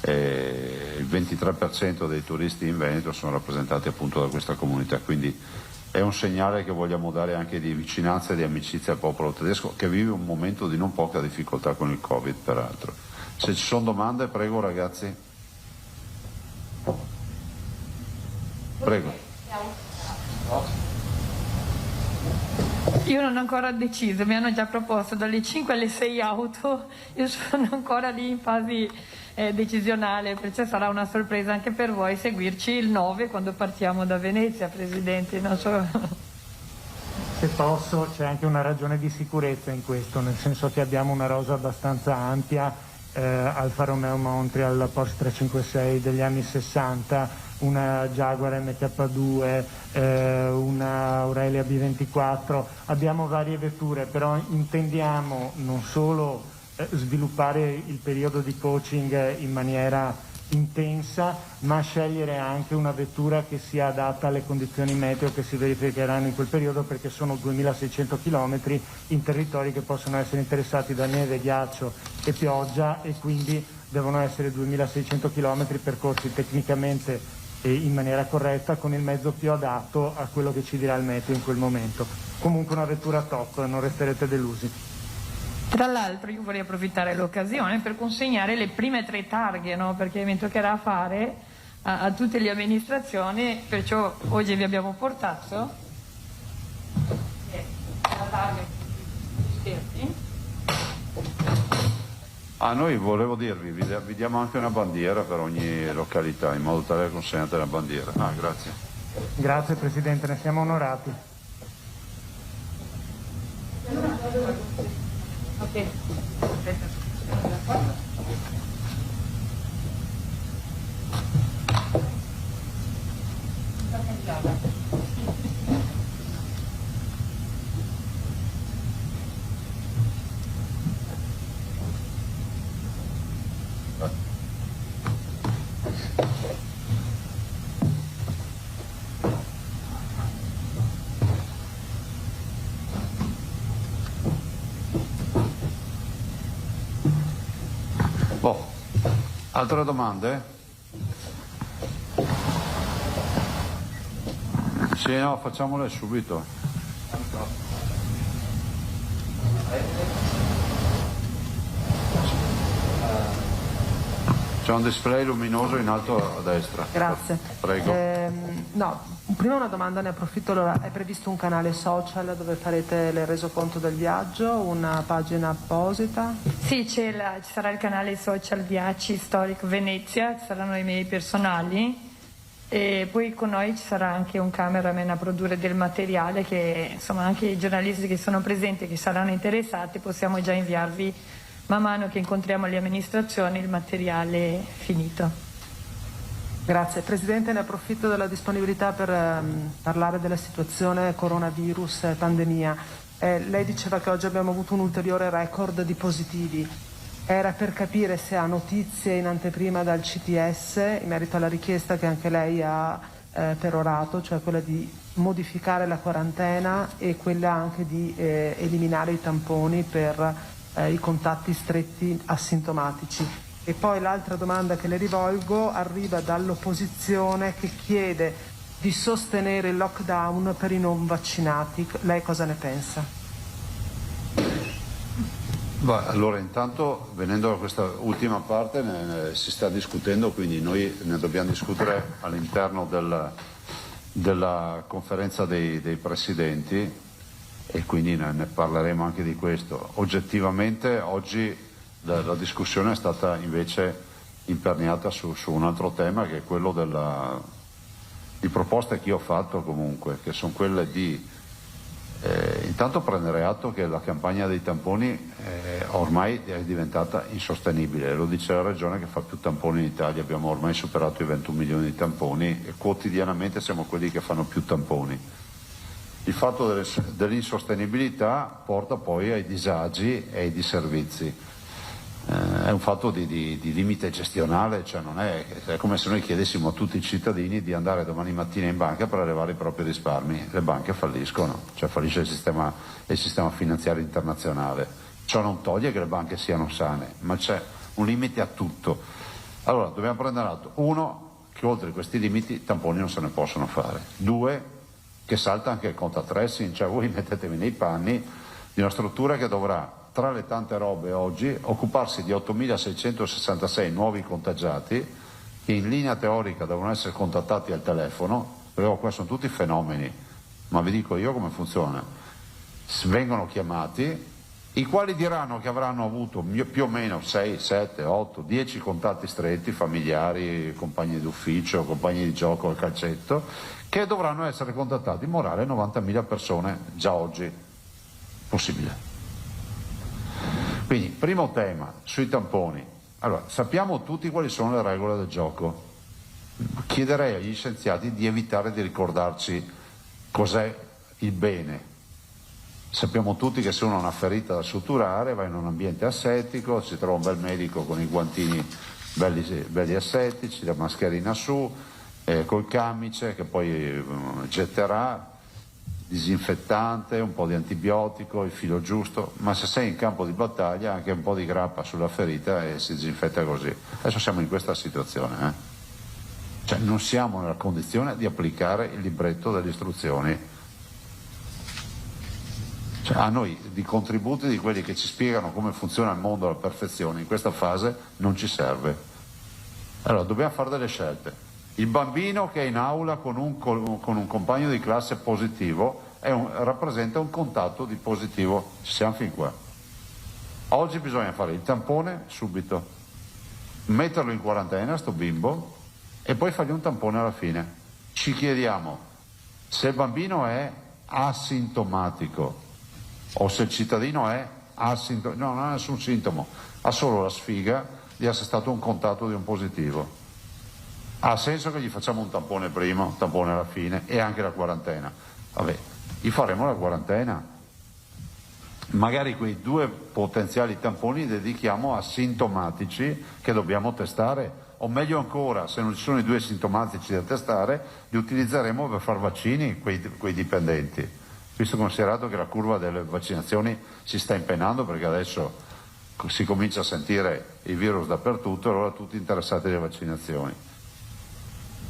il 23% dei turisti in Veneto sono rappresentati appunto da questa comunità, quindi è un segnale che vogliamo dare anche di vicinanza e di amicizia al popolo tedesco, che vive un momento di non poca difficoltà con il Covid, peraltro. Se ci sono domande, prego ragazzi. Prego. Io non ho ancora deciso, mi hanno già proposto dalle 5 alle 6 auto, io sono ancora lì in fase decisionale, perciò sarà una sorpresa anche per voi seguirci il 9 quando partiamo da Venezia, Presidente. Non so. Se posso, c'è anche una ragione di sicurezza in questo, nel senso che abbiamo una rosa abbastanza ampia, Alfa Romeo Montreal, Porsche 356 degli anni 60, una Jaguar MK2, una Aurelia B24, abbiamo varie vetture, però intendiamo non solo sviluppare il periodo di coaching in maniera intensa, ma scegliere anche una vettura che sia adatta alle condizioni meteo che si verificheranno in quel periodo, perché sono 2600 km in territori che possono essere interessati da neve, ghiaccio e pioggia, e quindi devono essere 2600 km percorsi tecnicamente e in maniera corretta, con il mezzo più adatto a quello che ci dirà il meteo in quel momento. Comunque una vettura top, non resterete delusi. Tra l'altro io vorrei approfittare dell'occasione per consegnare le prime 3 targhe, no? Perché mi toccherà fare a tutte le amministrazioni, perciò oggi vi abbiamo portato la targa esperti. Noi volevo dirvi, vi diamo anche una bandiera per ogni località, in modo tale che consegnate la bandiera. Grazie. Grazie Presidente, ne siamo onorati. Ok. Altre domande? Sì, no, facciamole subito. C'è un display luminoso in alto a destra. Grazie. Prego. Prima una domanda, ne approfitto. Allora, è previsto un canale social dove farete il resoconto del viaggio, una pagina apposita? Sì, ci sarà il canale social di ACI Storic Venezia, ci saranno i miei personali E poi con noi ci sarà anche un cameraman a produrre del materiale che insomma anche i giornalisti che sono presenti, che saranno interessati, possiamo già inviarvi man mano che incontriamo le amministrazioni il materiale finito. Grazie. Presidente, ne approfitto della disponibilità per parlare della situazione coronavirus e pandemia. Lei diceva che oggi abbiamo avuto un ulteriore record di positivi. Era per capire se ha notizie in anteprima dal CTS in merito alla richiesta che anche lei ha perorato, cioè quella di modificare la quarantena e quella anche di eliminare i tamponi per i contatti stretti asintomatici. E poi l'altra domanda che le rivolgo arriva dall'opposizione che chiede di sostenere il lockdown per i non vaccinati. Lei cosa ne pensa? Allora, intanto, venendo a questa ultima parte, si sta discutendo, quindi noi ne dobbiamo discutere all'interno della conferenza dei presidenti e quindi ne parleremo anche di questo. Oggettivamente oggi la discussione è stata invece imperniata su un altro tema, che è quello di proposte che io ho fatto comunque, che sono quelle di intanto prendere atto che la campagna dei tamponi ormai è diventata insostenibile. Lo dice la Regione che fa più tamponi in Italia, abbiamo ormai superato i 21 milioni di tamponi e quotidianamente siamo quelli che fanno più tamponi. Il fatto dell'insostenibilità porta poi ai disagi e ai disservizi. È un fatto di limite gestionale, cioè non è come se noi chiedessimo a tutti i cittadini di andare domani mattina in banca per elevare i propri risparmi. Le banche falliscono, cioè fallisce il sistema finanziario internazionale. Ciò non toglie che le banche siano sane, ma c'è un limite a tutto. Allora dobbiamo prendere atto, uno, che oltre questi limiti i tamponi non se ne possono fare. Due, che salta anche il contact tracing, cioè voi mettetevi nei panni di una struttura che dovrà, tra le tante robe oggi, occuparsi di 8.666 nuovi contagiati che in linea teorica devono essere contattati al telefono, perché qua sono tutti fenomeni, ma vi dico io come funziona. Vengono chiamati, i quali diranno che avranno avuto più o meno 6, 7, 8, 10 contatti stretti, familiari, compagni d'ufficio, compagni di gioco al calcetto, che dovranno essere contattati. Morale 90.000 persone già oggi. Possibile. Quindi, primo tema, sui tamponi. Allora, sappiamo tutti quali sono le regole del gioco. Chiederei agli scienziati di evitare di ricordarci cos'è il bene. Sappiamo tutti che se uno ha una ferita da suturare va in un ambiente assettico, si trova un bel medico con i guantini belli assettici, la mascherina su, col camice che poi getterà, disinfettante, un po' di antibiotico, il filo giusto, ma se sei in campo di battaglia anche un po' di grappa sulla ferita e si disinfetta così. Adesso siamo in questa situazione, cioè non siamo nella condizione di applicare il libretto delle istruzioni. Cioè, a noi di contributi di quelli che ci spiegano come funziona il mondo alla perfezione in questa fase non ci serve. Allora dobbiamo fare delle scelte. Il bambino che è in aula con un compagno di classe positivo rappresenta un contatto di positivo, ci siamo fin qua. Oggi bisogna fare il tampone subito, metterlo in quarantena sto bimbo e poi fargli un tampone alla fine. Ci chiediamo se il bambino è asintomatico o se il cittadino è asintomatico. No, non ha nessun sintomo, ha solo la sfiga di essere stato un contatto di un positivo. Ha senso che gli facciamo un tampone prima, un tampone alla fine e anche la quarantena. Vabbè, gli faremo la quarantena. Magari quei 2 potenziali tamponi li dedichiamo a sintomatici che dobbiamo testare, o meglio ancora, se non ci sono i 2 sintomatici da testare, li utilizzeremo per far vaccini quei dipendenti. Visto considerato che la curva delle vaccinazioni si sta impennando perché adesso si comincia a sentire il virus dappertutto, allora tutti interessati alle vaccinazioni.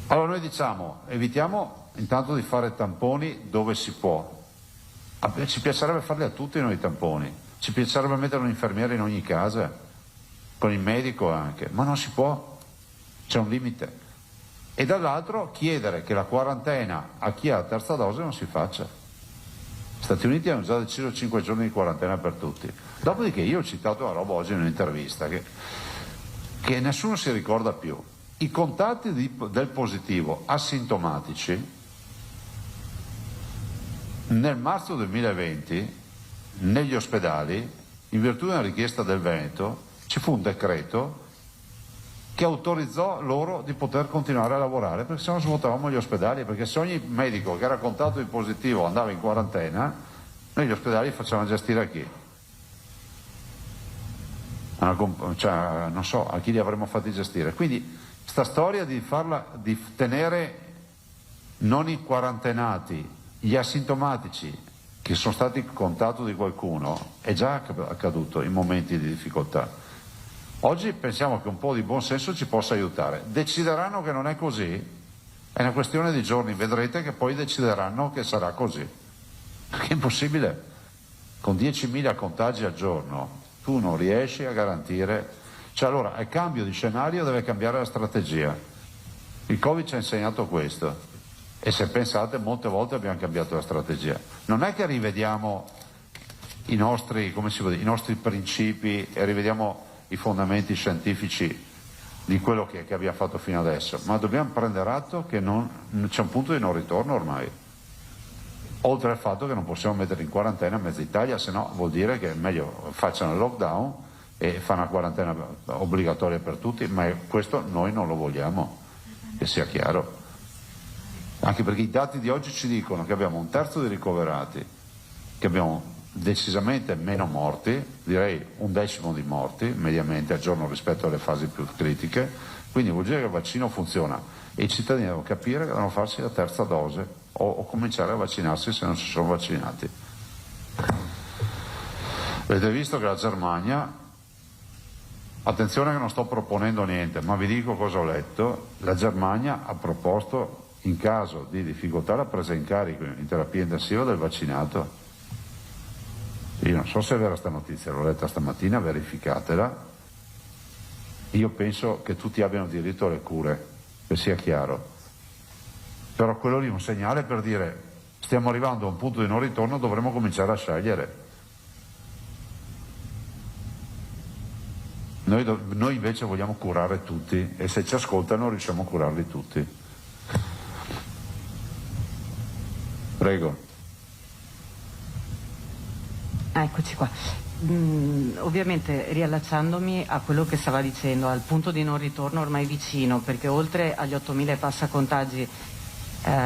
Allora noi diciamo, evitiamo intanto di fare tamponi dove si può. Ci piacerebbe farli a tutti noi i tamponi, ci piacerebbe mettere un infermiere in ogni casa, con il medico anche, ma non si può, c'è un limite. E dall'altro chiedere che la quarantena a chi ha la terza dose non si faccia. Gli Stati Uniti hanno già deciso 5 giorni di quarantena per tutti. Dopodiché io ho citato una roba oggi in un'intervista che nessuno si ricorda più. i contatti del positivo asintomatici nel marzo 2020 negli ospedali, in virtù di una richiesta del Veneto, ci fu un decreto che autorizzò loro di poter continuare a lavorare, perché se no svuotavamo gli ospedali, perché se ogni medico che era contato di positivo andava in quarantena, noi gli ospedali facevamo gestire a chi? Cioè, non so, a chi li avremmo fatti gestire. Quindi sta storia di tenere non i quarantenati, gli asintomatici che sono stati contatto di qualcuno, è già accaduto in momenti di difficoltà. Oggi pensiamo che un po' di buon senso ci possa aiutare. Decideranno che non è così, è una questione di giorni, vedrete che poi decideranno che sarà così. Perché è impossibile, con 10.000 contagi al giorno, tu non riesci a garantire. Cioè allora, al cambio di scenario deve cambiare la strategia. Il Covid ci ha insegnato questo. E se pensate, molte volte abbiamo cambiato la strategia. Non è che rivediamo i nostri principi e rivediamo i fondamenti scientifici di quello che abbiamo fatto fino adesso, ma dobbiamo prendere atto che c'è un punto di non ritorno ormai. Oltre al fatto che non possiamo mettere in quarantena mezza Italia, se no vuol dire che è meglio facciano il lockdown e fanno una quarantena obbligatoria per tutti, ma questo noi non lo vogliamo, che sia chiaro. Anche perché i dati di oggi ci dicono che abbiamo un terzo di ricoverati, che abbiamo decisamente meno morti, direi 1/10 di morti mediamente al giorno rispetto alle fasi più critiche, quindi vuol dire che il vaccino funziona e i cittadini devono capire che devono farsi la terza dose o cominciare a vaccinarsi se non si sono vaccinati. Avete visto che la Germania, attenzione che non sto proponendo niente, ma vi dico cosa ho letto, la Germania ha proposto in caso di difficoltà la presa in carico in terapia intensiva del vaccinato. Io non so se è vera sta notizia, l'ho letta stamattina, verificatela. Io penso che tutti abbiano diritto alle cure, che sia chiaro. Però quello lì è un segnale per dire stiamo arrivando a un punto di non ritorno, dovremo cominciare a scegliere. Noi invece vogliamo curare tutti e se ci ascoltano riusciamo a curarli tutti. Prego. Eccoci qua. Ovviamente riallacciandomi a quello che stava dicendo, al punto di non ritorno ormai vicino, perché oltre agli 8.000 e passa contagi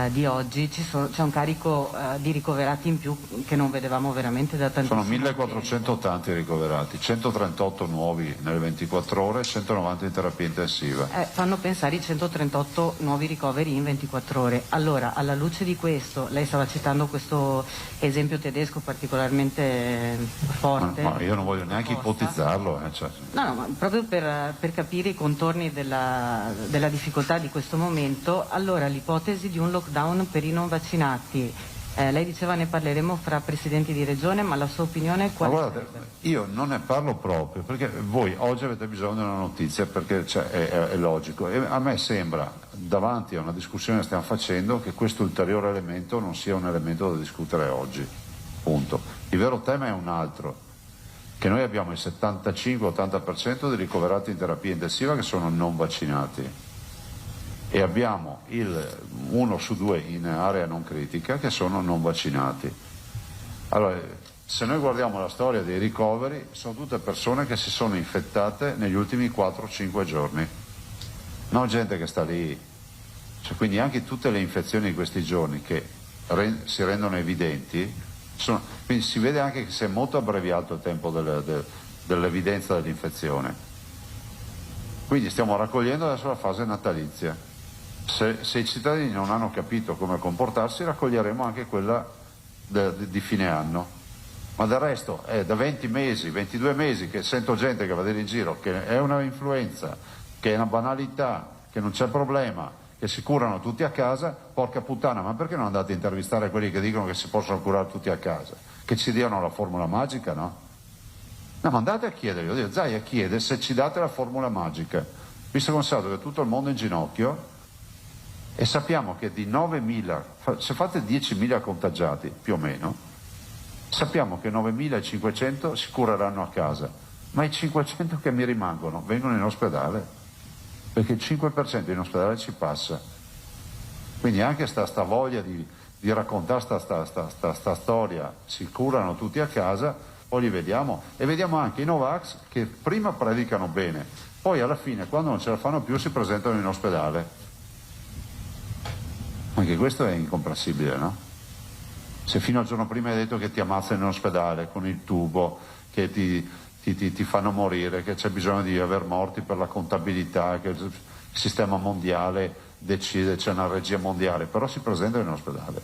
di oggi c'è un carico di ricoverati in più che non vedevamo veramente da tantissimo tempo. Sono 1.480 ricoverati, 138 nuovi nelle 24 ore, 190 in terapia intensiva. Fanno pensare i 138 nuovi ricoveri in 24 ore. Allora, alla luce di questo, lei stava citando questo esempio tedesco particolarmente forte. Ma io non voglio neanche ipotizzarlo. Cioè. No, ma proprio per capire i contorni della difficoltà di questo momento, allora l'ipotesi di un lockdown per i non vaccinati, lei diceva ne parleremo fra presidenti di regione, ma la sua opinione qual è? Ma guardate, io non ne parlo proprio perché voi oggi avete bisogno di una notizia, perché è logico, e a me sembra, davanti a una discussione che stiamo facendo, che questo ulteriore elemento non sia un elemento da discutere oggi, punto. Il vero tema è un altro, che noi abbiamo il 75-80% di ricoverati in terapia intensiva che sono non vaccinati e abbiamo il 1 su 2 in area non critica che sono non vaccinati. Allora, se noi guardiamo la storia dei ricoveri, sono tutte persone che si sono infettate negli ultimi 4-5 giorni, non gente che sta lì. Cioè, quindi anche tutte le infezioni di questi giorni che si rendono evidenti, quindi si vede anche che si è molto abbreviato il tempo dell'evidenza dell'infezione. Quindi stiamo raccogliendo adesso la fase natalizia. Se i cittadini non hanno capito come comportarsi, raccoglieremo anche quella di fine anno. Ma del resto è da 20 mesi, 22 mesi che sento gente che va a dire in giro che è una influenza, che è una banalità, che non c'è problema, che si curano tutti a casa. Porca puttana, ma perché non andate a intervistare quelli che dicono che si possono curare tutti a casa? Che ci diano la formula magica, no? No, ma andate a chiedere, io dico, Zaia chiede se ci date la formula magica, visto e considerato che tutto il mondo è in ginocchio. E sappiamo che di 9.000, se fate 10.000 contagiati più o meno, sappiamo che 9.500 si cureranno a casa, ma i 500 che mi rimangono vengono in ospedale. perché il 5% in ospedale ci passa. Quindi anche sta voglia di raccontare sta storia, si curano tutti a casa, poi li vediamo, e vediamo anche i Novax che prima predicano bene, poi alla fine quando non ce la fanno più si presentano in ospedale. Anche questo è incomprensibile, no? Se fino al giorno prima hai detto che ti ammazzano in ospedale con il tubo, che ti fanno morire, che c'è bisogno di aver morti per la contabilità, che il sistema mondiale decide, c'è una regia mondiale, però si presentano in ospedale.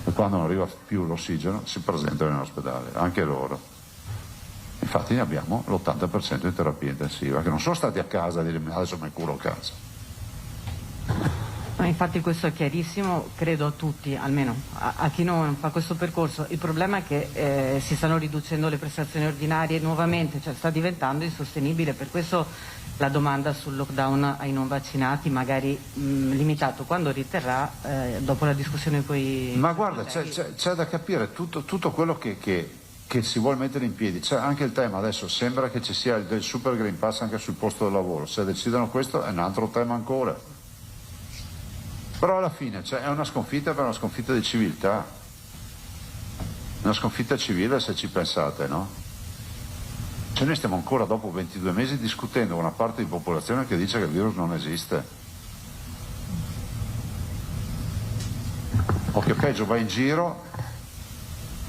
E quando non arriva più l'ossigeno si presentano in ospedale, anche loro. Infatti ne abbiamo l'80% in terapia intensiva, che non sono stati a casa a dire adesso mi curo a casa. No, infatti questo è chiarissimo, credo a tutti, almeno a chi non fa questo percorso. Il problema è che si stanno riducendo le prestazioni ordinarie nuovamente, cioè sta diventando insostenibile, per questo la domanda sul lockdown ai non vaccinati, magari limitato, quando riterrà, dopo la discussione con i... Ma guarda, c'è da capire tutto quello che si vuole mettere in piedi. C'è anche il tema, adesso sembra che ci sia il Super Green Pass anche sul posto del lavoro, se decidono questo è un altro tema ancora. Però alla fine è una sconfitta, per una sconfitta di civiltà, una sconfitta civile se ci pensate, no? Cioè noi stiamo ancora dopo 22 mesi discutendo con una parte di popolazione che dice che il virus non esiste, o che peggio va in giro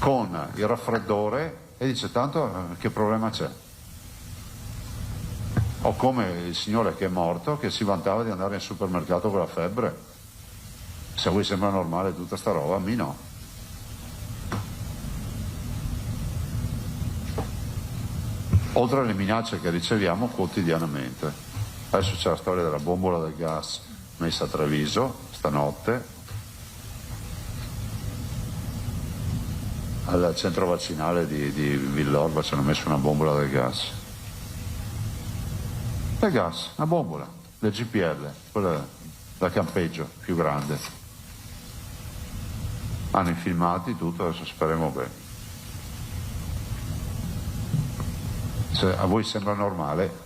con il raffreddore e dice tanto che problema c'è, o come il signore che è morto che si vantava di andare in supermercato con la febbre. Se a voi sembra normale tutta sta roba, a me no. Oltre alle minacce che riceviamo quotidianamente. Adesso c'è la storia della bombola del gas messa a Treviso stanotte, al centro vaccinale di Villorba ci hanno messo una bombola del gas. Del gas, una bombola del GPL, quella da campeggio più grande. Hanno i filmati, tutto, adesso speriamo bene. Se a voi sembra normale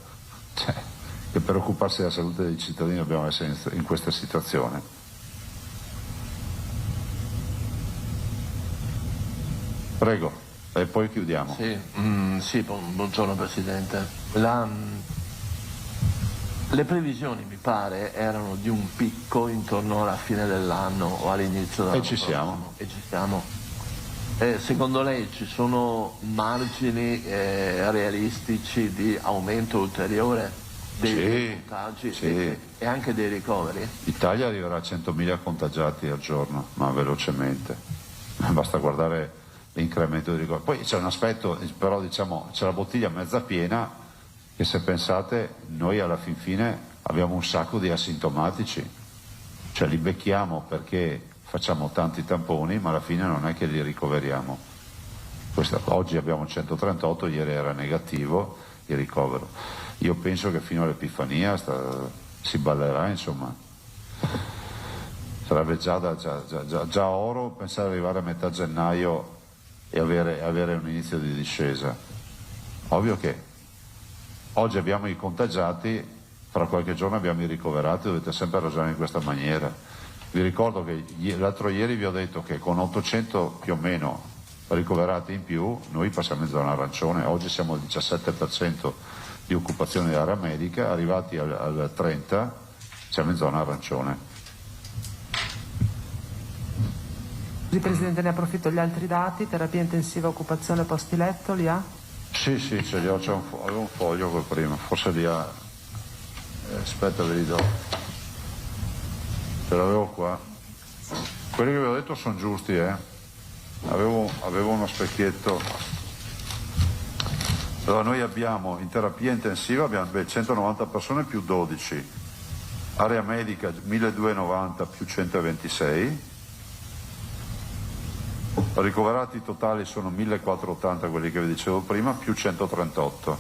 che per occuparsi della salute dei cittadini dobbiamo essere in questa situazione? Prego, e poi chiudiamo. Sì, buongiorno Presidente. Le previsioni, mi pare, erano di un picco intorno alla fine dell'anno o all'inizio dell'anno. E ci siamo. E ci siamo. Secondo lei ci sono margini realistici di aumento ulteriore dei contagi e anche dei ricoveri? L'Italia arriverà a 100.000 contagiati al giorno, ma velocemente. Basta guardare l'incremento dei ricoveri. Poi c'è un aspetto, però diciamo, c'è la bottiglia mezza piena, che se pensate noi alla fin fine abbiamo un sacco di asintomatici, cioè li becchiamo perché facciamo tanti tamponi ma alla fine non è che li ricoveriamo. Oggi abbiamo 138, ieri era negativo il ricovero. Io penso che fino all'Epifania si ballerà, insomma. Sarebbe già oro pensare di arrivare a metà gennaio e avere un inizio di discesa. Ovvio che oggi abbiamo i contagiati, fra qualche giorno abbiamo i ricoverati, dovete sempre ragionare in questa maniera. Vi ricordo che l'altro ieri vi ho detto che con 800 più o meno ricoverati in più noi passiamo in zona arancione, oggi siamo al 17% di occupazione di area medica, arrivati al 30% siamo in zona arancione. Presidente, ne approfitto, gli altri dati, terapia intensiva, occupazione, posti letto, li ha? Sì, ce li ho, avevo un foglio quel prima, forse li ha, aspetta ve li do, ce l'avevo qua, quelli che vi ho detto sono giusti, avevo uno specchietto. Allora noi abbiamo in terapia intensiva abbiamo 190 persone più 12, area medica 1290 più 126, ricoverati totali sono 1480, quelli che vi dicevo prima, più 138,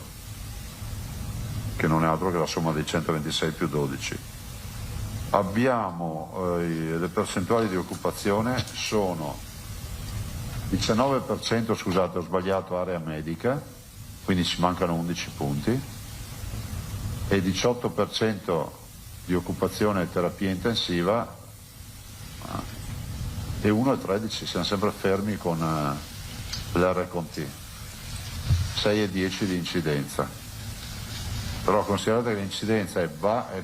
che non è altro che la somma dei 126 più 12. Abbiamo le percentuali di occupazione sono 19%, scusate ho sbagliato, area medica, quindi ci mancano 11 punti, e 18% di occupazione terapia intensiva e 1,13, siamo sempre fermi con l'R con T, 6,10 di incidenza. Però considerate che l'incidenza è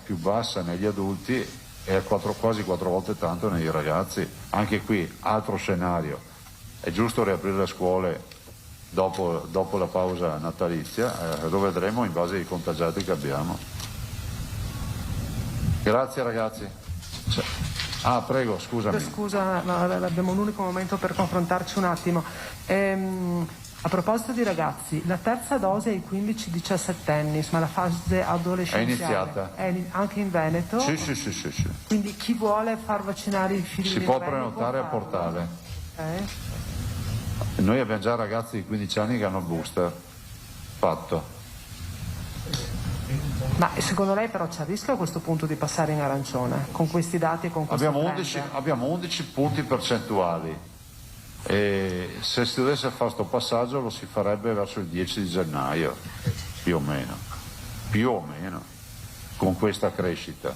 più bassa negli adulti e è quasi 4 volte tanto nei ragazzi. Anche qui altro scenario, è giusto riaprire le scuole dopo la pausa natalizia, lo vedremo in base ai contagiati che abbiamo. Grazie ragazzi. Prego, scusami. Scusa, no, abbiamo un unico momento per confrontarci un attimo. A proposito di ragazzi, la terza dose ai 15-17 anni, ma la fase adolescenziale è iniziata. È anche in Veneto? Sì. Quindi chi vuole far vaccinare i figli si può prenotare a Portale. Noi abbiamo già ragazzi di 15 anni che hanno il booster fatto. Ma secondo lei però c'è il rischio a questo punto di passare in arancione con questi dati e con questo abbiamo 11 punti percentuali e se si dovesse fare questo passaggio lo si farebbe verso il 10 di gennaio più o meno con questa crescita,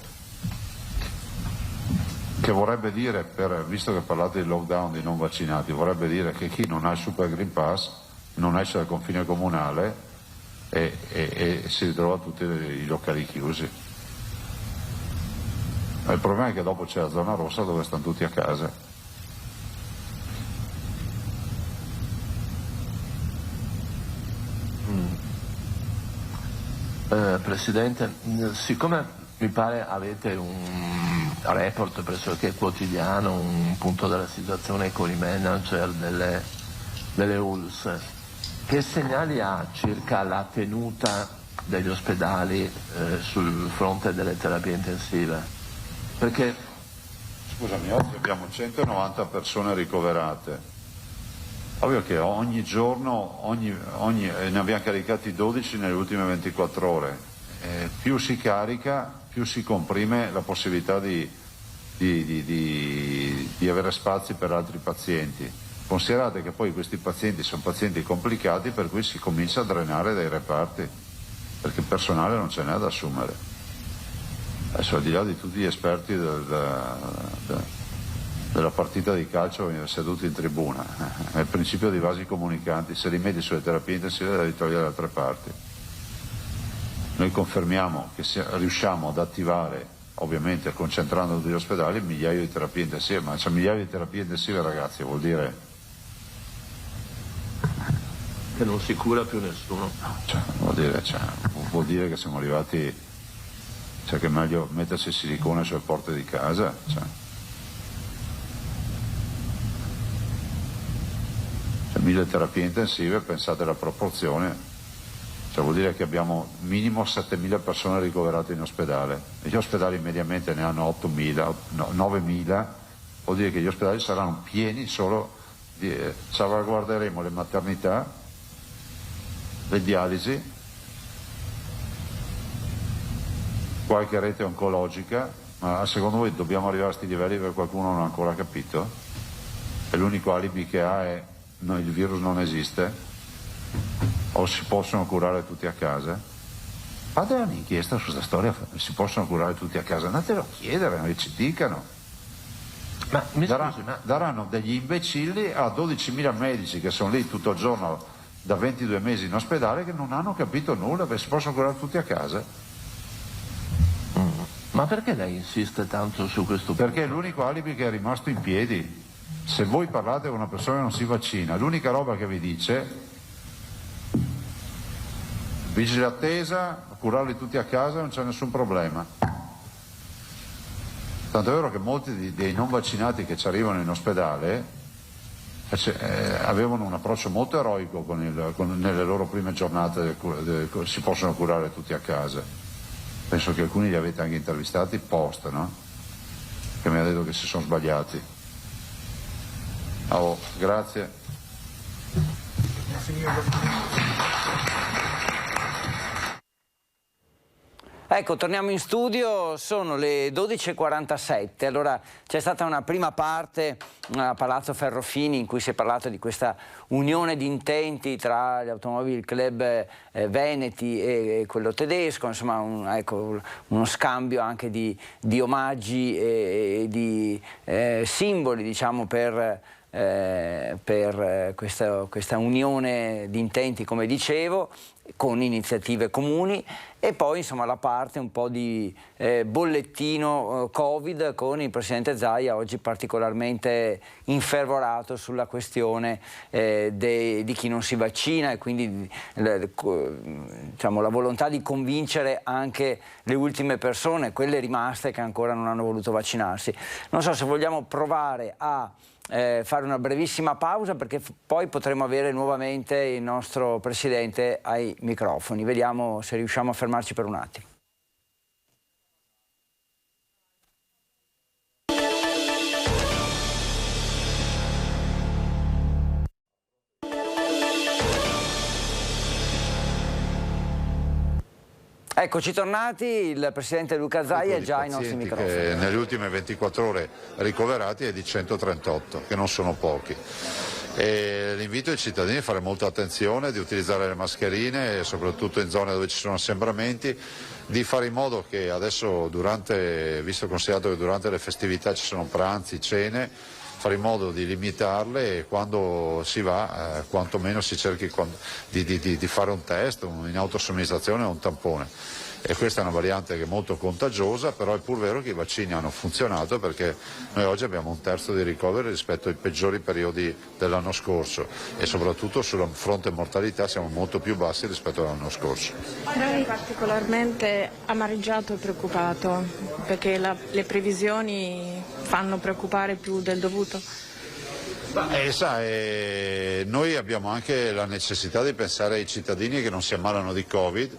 che vorrebbe dire, visto che parlate di lockdown di non vaccinati, vorrebbe dire che chi non ha il Super Green Pass non esce dal confine comunale e si ritrova tutti i locali chiusi. Ma il problema è che dopo c'è la zona rossa dove stanno tutti a casa. Presidente, siccome mi pare avete un report pressoché quotidiano, un punto della situazione con i manager delle ULSS, che segnali ha circa la tenuta degli ospedali sul fronte delle terapie intensive? Perché scusami, oggi abbiamo 190 persone ricoverate. Ovvio che ogni giorno ne abbiamo caricati 12 nelle ultime 24 ore. Più si carica, più si comprime la possibilità di avere spazi per altri pazienti. Considerate che poi questi pazienti sono pazienti complicati, per cui si comincia a drenare dai reparti, perché il personale non ce n'è da assumere. Adesso, al di là di tutti gli esperti della partita di calcio seduti in tribuna, è il principio dei vasi comunicanti: se li metti sulle terapie intensive le devi togliere da altre parti. Noi confermiamo che riusciamo ad attivare, ovviamente concentrando tutti gli ospedali, migliaia di terapie intensive, ma c'è migliaia di terapie intensive, ragazzi, vuol dire che non si cura più nessuno. Vuol dire che siamo arrivati, che è meglio mettersi silicone sulle porte di casa. 1000 terapie intensive, pensate alla proporzione, vuol dire che abbiamo minimo 7.000 persone ricoverate in ospedale, e gli ospedali mediamente ne hanno 8.000, 9.000, vuol dire che gli ospedali saranno pieni solo salvaguarderemo le maternità, le dialisi, qualche rete oncologica. Ma secondo voi dobbiamo arrivare a questi livelli perché qualcuno non ha ancora capito? E l'unico alibi che ha è no, il virus non esiste, o si possono curare tutti a casa? Fate un'inchiesta su questa storia, si possono curare tutti a casa, andatelo a chiedere, che ci dicano. Daranno degli imbecilli a 12.000 medici che sono lì tutto il giorno da 22 mesi in ospedale, che non hanno capito nulla, perché si possono curare tutti a casa. Ma perché lei insiste tanto su questo punto? Perché è l'unico alibi che è rimasto in piedi. Se voi parlate con una persona che non si vaccina, l'unica roba che vi dice: vigile attesa, curarli tutti a casa, non c'è nessun problema. Tanto è vero che molti dei non vaccinati che ci arrivano in ospedale avevano un approccio molto eroico nelle loro prime giornate, si possono curare tutti a casa. Penso che alcuni li avete anche intervistati post, no? Che mi ha detto che si sono sbagliati. Grazie. Ecco, torniamo in studio, sono le 12:47, allora c'è stata una prima parte a Palazzo Ferrofini in cui si è parlato di questa unione di intenti tra gli Automobil Club veneti e quello tedesco, insomma uno scambio anche di omaggi e di simboli, diciamo, per questa unione di intenti, come dicevo, con iniziative comuni, e poi insomma la parte un po' di bollettino Covid con il Presidente Zaia oggi particolarmente infervorato sulla questione di chi non si vaccina, e quindi diciamo, la volontà di convincere anche le ultime persone, quelle rimaste che ancora non hanno voluto vaccinarsi. Non so se vogliamo provare a fare una brevissima pausa, perché poi potremo avere nuovamente il nostro Presidente ai microfoni. Vediamo se riusciamo a fermarci per un attimo. Eccoci tornati, il Presidente Luca Zaia è già ai nostri microfoni. Che nelle ultime 24 ore ricoverati è di 138, che non sono pochi. L'invito ai cittadini a fare molta attenzione, di utilizzare le mascherine, soprattutto in zone dove ci sono assembramenti, di fare in modo che adesso, visto considerato che durante le festività ci sono pranzi, cene, fare in modo di limitarle, e quando si va quantomeno si cerchi di fare un test, in autosomministrazione o un tampone. E questa è una variante che è molto contagiosa, però è pur vero che i vaccini hanno funzionato, perché noi oggi abbiamo 1/3 di ricoveri rispetto ai peggiori periodi dell'anno scorso, e soprattutto sul fronte mortalità siamo molto più bassi rispetto all'anno scorso. Noi particolarmente amareggiato e preoccupato, perché le previsioni fanno preoccupare più del dovuto. Noi abbiamo anche la necessità di pensare ai cittadini che non si ammalano di Covid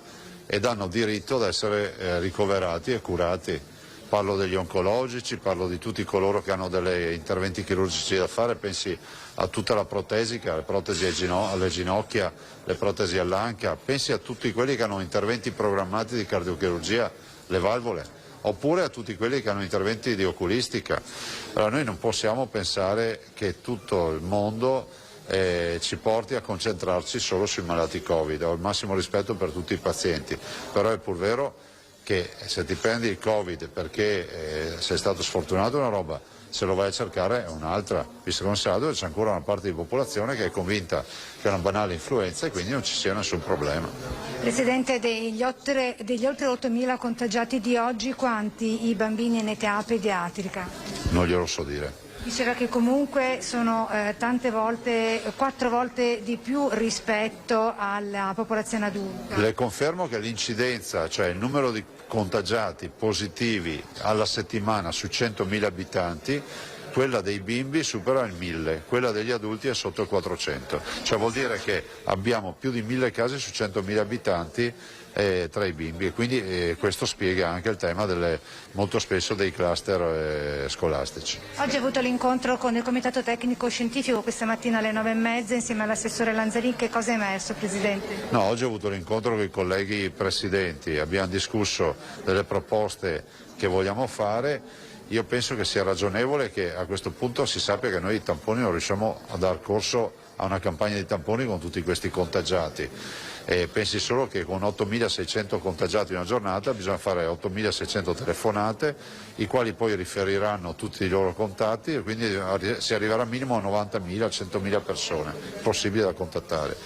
ed hanno diritto ad essere ricoverati e curati. Parlo degli oncologici, parlo di tutti coloro che hanno degli interventi chirurgici da fare, pensi a tutta la protesica, le protesi alle ginocchia, le protesi all'anca, pensi a tutti quelli che hanno interventi programmati di cardiochirurgia, le valvole, oppure a tutti quelli che hanno interventi di oculistica. Allora noi non possiamo pensare che tutto il mondo ci porti a concentrarci solo sui malati Covid. Ho il massimo rispetto per tutti i pazienti, però è pur vero che se ti prendi il Covid perché sei stato sfortunato è una roba, se lo vai a cercare è un'altra, visto che considerato che c'è ancora una parte di popolazione che è convinta che è una banale influenza e quindi non ci sia nessun problema. Presidente, degli oltre 8.000 contagiati di oggi, quanti i bambini in età pediatrica? Non glielo so dire. Diceva che comunque sono 4 volte di più rispetto alla popolazione adulta. Le confermo che l'incidenza, cioè il numero di contagiati positivi alla settimana su 100.000 abitanti, quella dei bimbi supera il 1000, quella degli adulti è sotto il 400. Cioè vuol dire che abbiamo più di 1000 casi su 100.000 abitanti tra i bimbi, e quindi questo spiega anche il tema molto spesso dei cluster scolastici. Oggi ho avuto l'incontro con il Comitato Tecnico Scientifico questa mattina alle 9:30 insieme all'assessore Lanzarin. Che cosa è emerso, Presidente? No, oggi ho avuto l'incontro con i colleghi presidenti, abbiamo discusso delle proposte che vogliamo fare. Io penso che sia ragionevole che a questo punto si sappia che noi i tamponi non riusciamo a dar corso a una campagna di tamponi con tutti questi contagiati. Pensi solo che con 8.600 contagiati in una giornata bisogna fare 8.600 telefonate, i quali poi riferiranno tutti i loro contatti, e quindi si arriverà minimo a 90.000, 100.000 persone possibili da contattare.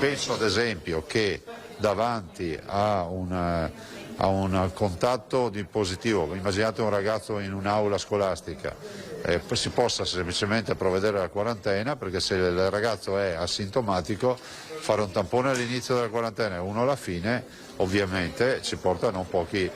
Penso ad esempio che davanti a un contatto di positivo, immaginate un ragazzo in un'aula scolastica, si possa semplicemente provvedere alla quarantena, perché se il ragazzo è asintomatico fare un tampone all'inizio della quarantena e uno alla fine ovviamente ci porta a non pochi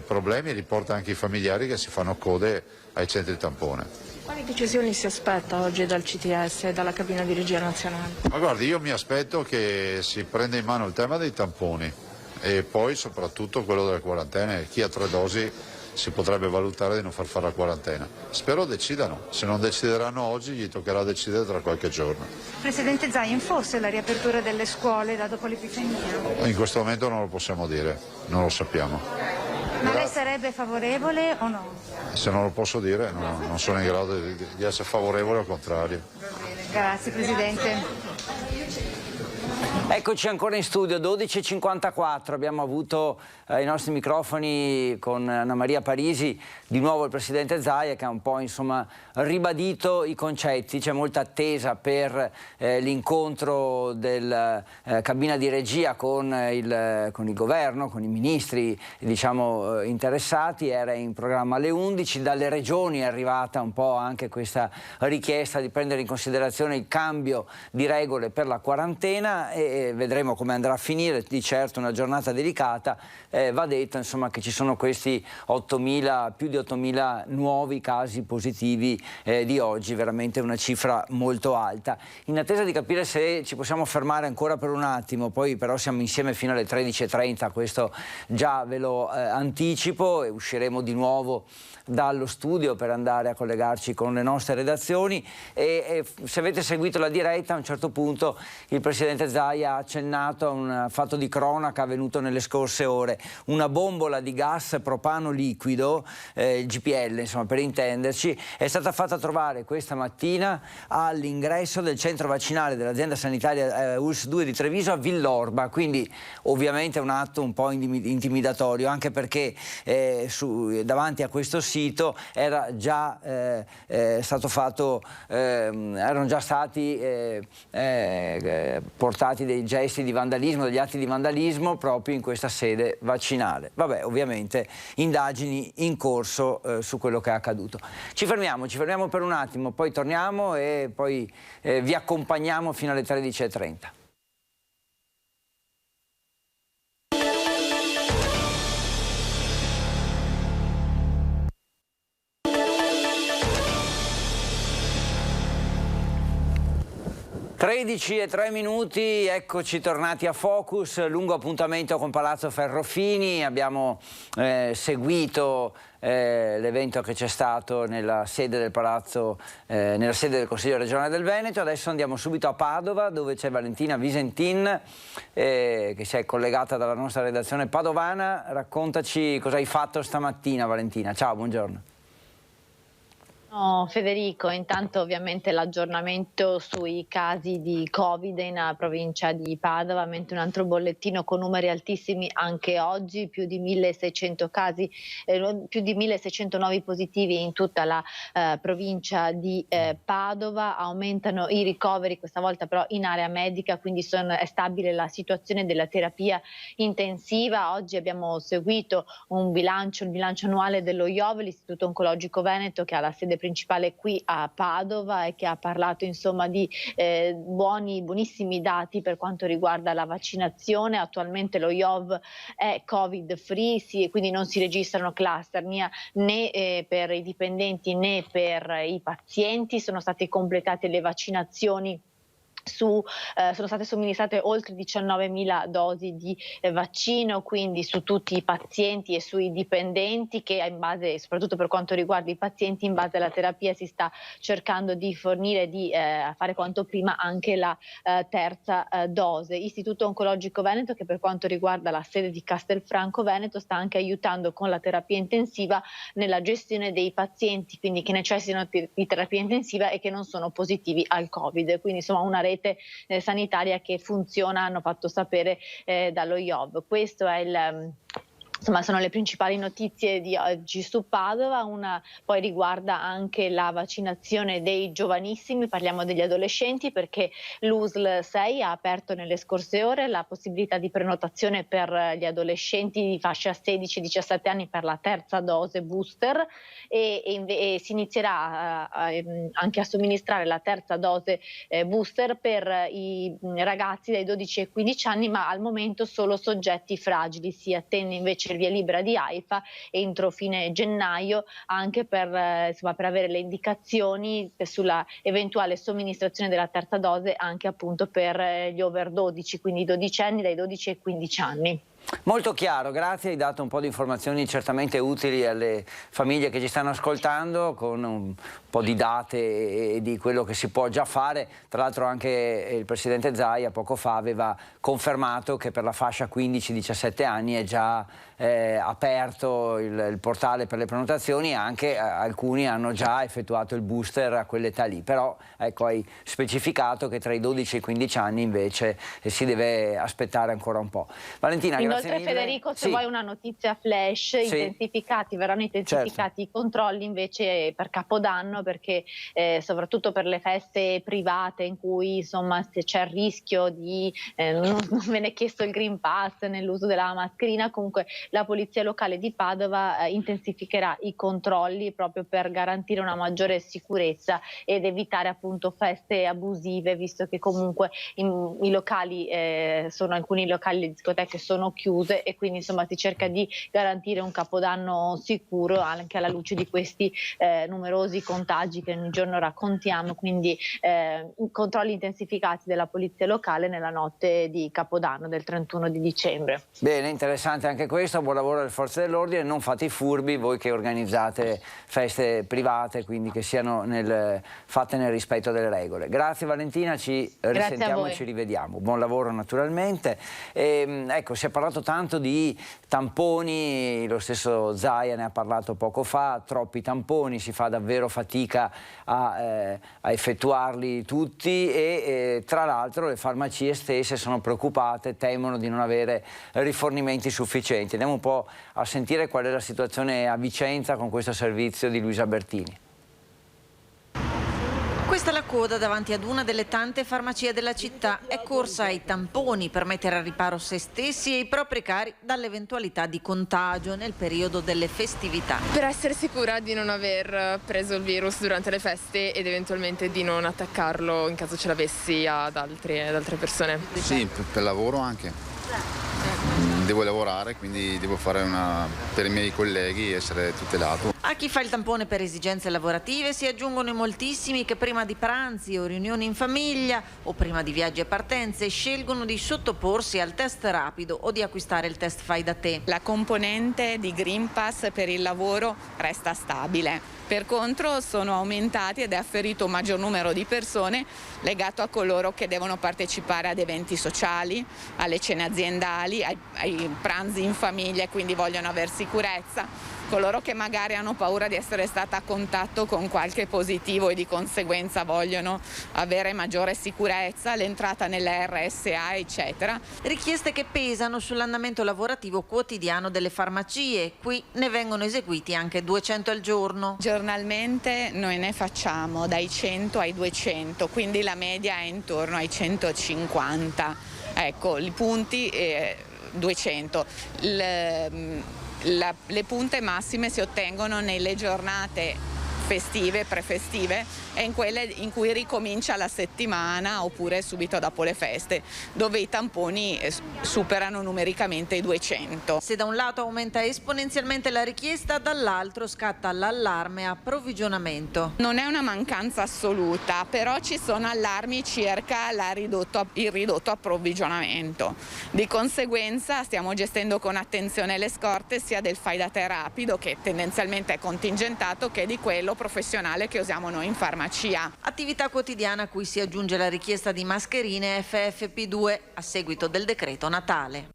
problemi, e li porta anche i familiari che si fanno code ai centri tampone. Quali decisioni si aspetta oggi dal CTS e dalla cabina di regia nazionale? Ma guardi, io mi aspetto che si prenda in mano il tema dei tamponi e poi soprattutto quello delle quarantene. Chi ha 3 dosi si potrebbe valutare di non far fare la quarantena. Spero decidano, se non decideranno oggi gli toccherà decidere tra qualche giorno. Presidente Zaia, forse la riapertura delle scuole da dopo l'Epifania? In questo momento non lo possiamo dire, non lo sappiamo. Ma lei sarebbe favorevole o no? Se non lo posso dire non sono in grado di essere favorevole o al contrario. Va bene, grazie Presidente. Eccoci ancora in studio, 12.54, abbiamo avuto ai nostri microfoni con Anna Maria Parisi di nuovo il Presidente Zaia che ha un po' insomma ribadito i concetti, c'è molta attesa per l'incontro della cabina di regia con il governo, con i ministri diciamo interessati, era in programma alle 11, dalle regioni è arrivata un po' anche questa richiesta di prendere in considerazione il cambio di regole per la quarantena e vedremo come andrà a finire, di certo una giornata delicata, va detto insomma che ci sono questi 8.000, più di 8.000 nuovi casi positivi di oggi, veramente una cifra molto alta. In attesa di capire se ci possiamo fermare ancora per un attimo, poi però siamo insieme fino alle 13.30, questo già ve lo anticipo, e usciremo di nuovo dallo studio per andare a collegarci con le nostre redazioni e se avete seguito la diretta a un certo punto il Presidente Zaia ha accennato a un fatto di cronaca avvenuto nelle scorse ore, una bombola di gas propano liquido, il GPL insomma per intenderci, è stata fatta trovare questa mattina all'ingresso del centro vaccinale dell'azienda sanitaria ULSS 2 di Treviso a Villorba, quindi ovviamente è un atto un po' intimidatorio anche perché davanti a questo sito era già stato fatto, erano già stati portati dei gesti di vandalismo, degli atti di vandalismo proprio in questa sede vaccinale. Vabbè, ovviamente indagini in corso su quello che è accaduto. Ci fermiamo per un attimo, poi torniamo e poi vi accompagniamo fino alle 13.30. (13:03), eccoci tornati a Focus, lungo appuntamento con Palazzo Ferrofini, abbiamo seguito l'evento che c'è stato nella sede del Palazzo, nella sede del Consiglio regionale del Veneto. Adesso andiamo subito a Padova dove c'è Valentina Visentin che si è collegata dalla nostra redazione padovana. Raccontaci cosa hai fatto stamattina, Valentina. Ciao, buongiorno. No, Federico, intanto ovviamente l'aggiornamento sui casi di Covid in provincia di Padova, mentre un altro bollettino con numeri altissimi anche oggi, più di 1.600 casi, più di 1.600 nuovi positivi in tutta la provincia di Padova, aumentano i ricoveri, questa volta però in area medica, quindi è stabile la situazione della terapia intensiva. Oggi abbiamo seguito il bilancio annuale dello IOV, l'Istituto Oncologico Veneto, che ha la sede principale qui a Padova e che ha parlato insomma di buonissimi dati per quanto riguarda la vaccinazione. Attualmente lo IOV è Covid free, quindi non si registrano cluster né per i dipendenti né per i pazienti. Sono state completate le vaccinazioni. Sono state somministrate oltre 19.000 dosi di vaccino, quindi su tutti i pazienti e sui dipendenti, che in base, soprattutto per quanto riguarda i pazienti, in base alla terapia si sta cercando di fornire, di fare quanto prima anche la terza dose. Istituto Oncologico Veneto, che per quanto riguarda la sede di Castelfranco Veneto sta anche aiutando con la terapia intensiva nella gestione dei pazienti quindi che necessitano di terapia intensiva e che non sono positivi al Covid, quindi insomma una rete sanitaria che funziona, hanno fatto sapere dallo IOV. Questo è insomma, sono le principali notizie di oggi su Padova. Una poi riguarda anche la vaccinazione dei giovanissimi, parliamo degli adolescenti, perché l'USL 6 ha aperto nelle scorse ore la possibilità di prenotazione per gli adolescenti di fascia 16-17 anni per la terza dose booster e si inizierà anche a somministrare la terza dose booster per i ragazzi dai 12 ai 15 anni, ma al momento solo soggetti fragili. Si attende invece il via libera di AIFA entro fine gennaio, anche per avere le indicazioni sulla eventuale somministrazione della terza dose anche appunto per gli over 12, quindi i dodicenni dai 12 ai 15 anni. Molto chiaro, grazie, hai dato un po' di informazioni certamente utili alle famiglie che ci stanno ascoltando, con un po' di date e di quello che si può già fare. Tra l'altro anche il Presidente Zaia poco fa aveva confermato che per la fascia 15-17 anni è già aperto il portale per le prenotazioni, e anche alcuni hanno già effettuato il booster a quell'età lì, però ecco, hai specificato che tra i 12 e i 15 anni invece si deve aspettare ancora un po'. Valentina, inoltre, grazie mille. Federico, se vuoi una notizia flash, verranno intensificati i controlli invece per Capodanno, perché soprattutto per le feste private in cui insomma se c'è il rischio di non viene chiesto il Green Pass nell'uso della mascherina, comunque la polizia locale di Padova intensificherà i controlli proprio per garantire una maggiore sicurezza ed evitare appunto feste abusive, visto che comunque i locali alcuni locali, le discoteche sono chiuse, e quindi insomma si cerca di garantire un Capodanno sicuro anche alla luce di questi numerosi contagi che ogni giorno raccontiamo, quindi controlli intensificati della polizia locale nella notte di Capodanno del 31 di dicembre. Bene, interessante anche questo, buon lavoro alle forze dell'ordine, non fate i furbi voi che organizzate feste private, quindi che siano fatte nel rispetto delle regole. Grazie Valentina, ci risentiamo e ci rivediamo, buon lavoro naturalmente. Ecco, si è parlato tanto di tamponi, lo stesso Zaia ne ha parlato poco fa, troppi tamponi, si fa davvero fatica a effettuarli tutti, e tra l'altro le farmacie stesse sono preoccupate, temono di non avere rifornimenti sufficienti. Andiamo un po' a sentire qual è la situazione a Vicenza con questo servizio di Luisa Bertini. Questa è la coda davanti ad una delle tante farmacie della città. È corsa ai tamponi per mettere a riparo se stessi e i propri cari dall'eventualità di contagio nel periodo delle festività. Per essere sicura di non aver preso il virus durante le feste ed eventualmente di non attaccarlo in caso ce l'avessi ad altre persone. Sì, per lavoro anche. Devo lavorare, quindi devo fare per i miei colleghi, essere tutelato. A chi fa il tampone per esigenze lavorative si aggiungono i moltissimi che prima di pranzi o riunioni in famiglia o prima di viaggi e partenze scelgono di sottoporsi al test rapido o di acquistare il test fai da te. La componente di Green Pass per il lavoro resta stabile. Per contro sono aumentati ed è afferito un maggior numero di persone legato a coloro che devono partecipare ad eventi sociali, alle cene aziendali, ai pranzi in famiglia e quindi vogliono avere sicurezza. Coloro che magari hanno paura di essere stata a contatto con qualche positivo e di conseguenza vogliono avere maggiore sicurezza, l'entrata nelle RSA eccetera. Richieste che pesano sull'andamento lavorativo quotidiano delle farmacie. Qui ne vengono eseguiti anche 200 al giorno. Giornalmente noi ne facciamo dai 100 ai 200, quindi la media è intorno ai 150. Ecco, i punti 200. Le punte massime si ottengono nelle giornate festive, prefestive, e in quelle in cui ricomincia la settimana oppure subito dopo le feste, dove i tamponi superano numericamente i 200. Se da un lato aumenta esponenzialmente la richiesta, dall'altro scatta l'allarme approvvigionamento. Non è una mancanza assoluta, però ci sono allarmi circa il ridotto approvvigionamento. Di conseguenza stiamo gestendo con attenzione le scorte sia del fai da te rapido, che tendenzialmente è contingentato, che di quello professionale che usiamo noi in farmacia. Attività quotidiana a cui si aggiunge la richiesta di mascherine FFP2 a seguito del decreto Natale.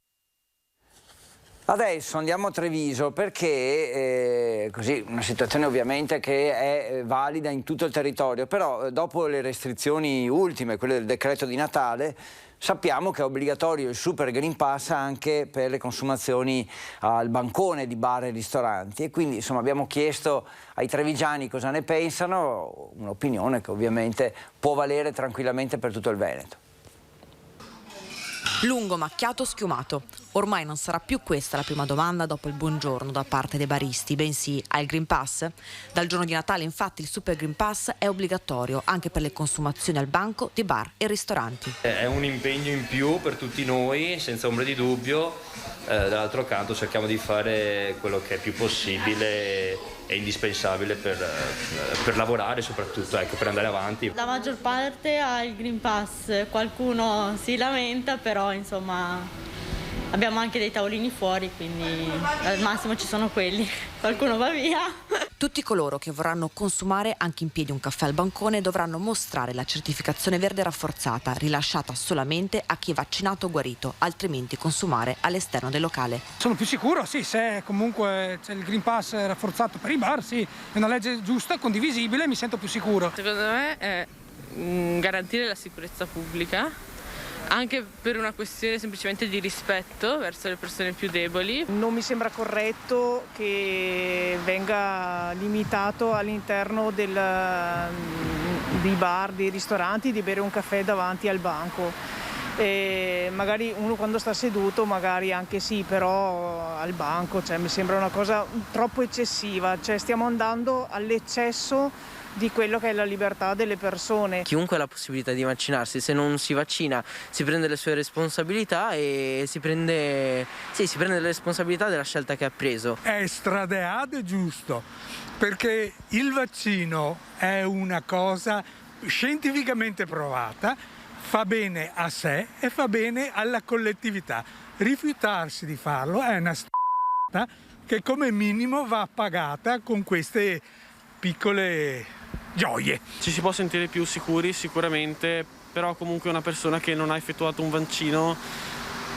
Adesso andiamo a Treviso perché così una situazione ovviamente che è valida in tutto il territorio, però dopo le restrizioni ultime, quelle del decreto di Natale, sappiamo che è obbligatorio il Super Green Pass anche per le consumazioni al bancone di bar e ristoranti, e quindi insomma abbiamo chiesto ai trevigiani cosa ne pensano, un'opinione che ovviamente può valere tranquillamente per tutto il Veneto. Lungo, macchiato, schiumato. Ormai non sarà più questa la prima domanda dopo il buongiorno da parte dei baristi, bensì hai il Green Pass? Dal giorno di Natale infatti il Super Green Pass è obbligatorio anche per le consumazioni al banco di bar e ristoranti. È un impegno in più per tutti noi, senza ombra di dubbio. Dall'altro canto cerchiamo di fare quello che è più possibile e indispensabile per lavorare, soprattutto per andare avanti. La maggior parte ha il Green Pass, qualcuno si lamenta, però insomma Abbiamo anche dei tavolini fuori, quindi al massimo ci sono quelli. Qualcuno va via. Tutti coloro che vorranno consumare anche in piedi un caffè al bancone dovranno mostrare la certificazione verde rafforzata, rilasciata solamente a chi è vaccinato o guarito, altrimenti consumare all'esterno del locale. Sono più sicuro, sì, se comunque c'è il Green Pass rafforzato per i bar, sì, è una legge giusta, condivisibile, mi sento più sicuro. Secondo me è garantire la sicurezza pubblica, anche per una questione semplicemente di rispetto verso le persone più deboli. Non mi sembra corretto che venga limitato all'interno dei bar, dei ristoranti, di bere un caffè davanti al banco. E magari uno quando sta seduto magari anche sì, però al banco mi sembra una cosa troppo eccessiva, stiamo andando all'eccesso di quello che è la libertà delle persone. Chiunque ha la possibilità di vaccinarsi, se non si vaccina si prende le sue responsabilità e si prende le responsabilità della scelta che ha preso. È stradeato e giusto, perché il vaccino è una cosa scientificamente provata, fa bene a sé e fa bene alla collettività. Rifiutarsi di farlo è una che come minimo va pagata con queste piccole gioie. Ci si può sentire più sicuri sicuramente, però comunque una persona che non ha effettuato un vaccino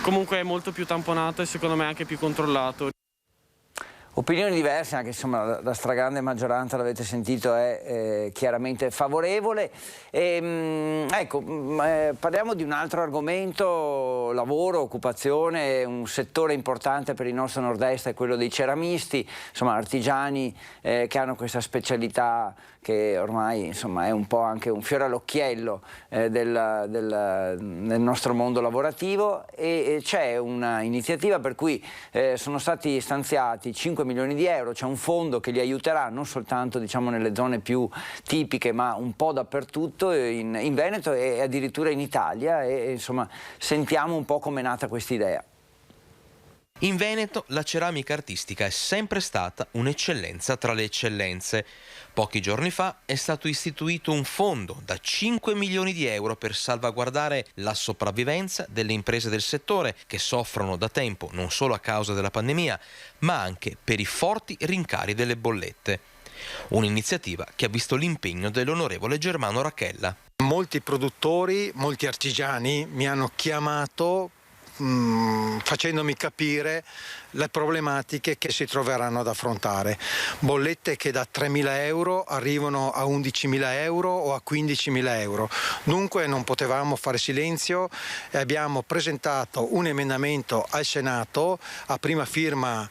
comunque è molto più tamponato e secondo me anche più controllato. Opinioni diverse, anche insomma la stragrande maggioranza, l'avete sentito, è chiaramente favorevole. Parliamo di un altro argomento: lavoro, occupazione. Un settore importante per il nostro nord-est è quello dei ceramisti, insomma artigiani che hanno questa specialità che ormai insomma è un po' anche un fiore all'occhiello nel nostro mondo lavorativo, e c'è un'iniziativa per cui sono stati stanziati 5 milioni di euro, c'è un fondo che li aiuterà non soltanto nelle zone più tipiche, ma un po' dappertutto in Veneto e addirittura in Italia, e insomma sentiamo un po' com'è nata questa idea. In Veneto la ceramica artistica è sempre stata un'eccellenza tra le eccellenze. Pochi giorni fa è stato istituito un fondo da 5 milioni di euro per salvaguardare la sopravvivenza delle imprese del settore, che soffrono da tempo non solo a causa della pandemia, ma anche per i forti rincari delle bollette. Un'iniziativa che ha visto l'impegno dell'onorevole Germano Rachella. Molti produttori, molti artigiani mi hanno chiamato facendomi capire le problematiche che si troveranno ad affrontare. Bollette che da 3.000 euro arrivano a 11.000 euro o a 15.000 euro. Dunque non potevamo fare silenzio e abbiamo presentato un emendamento al Senato a prima firma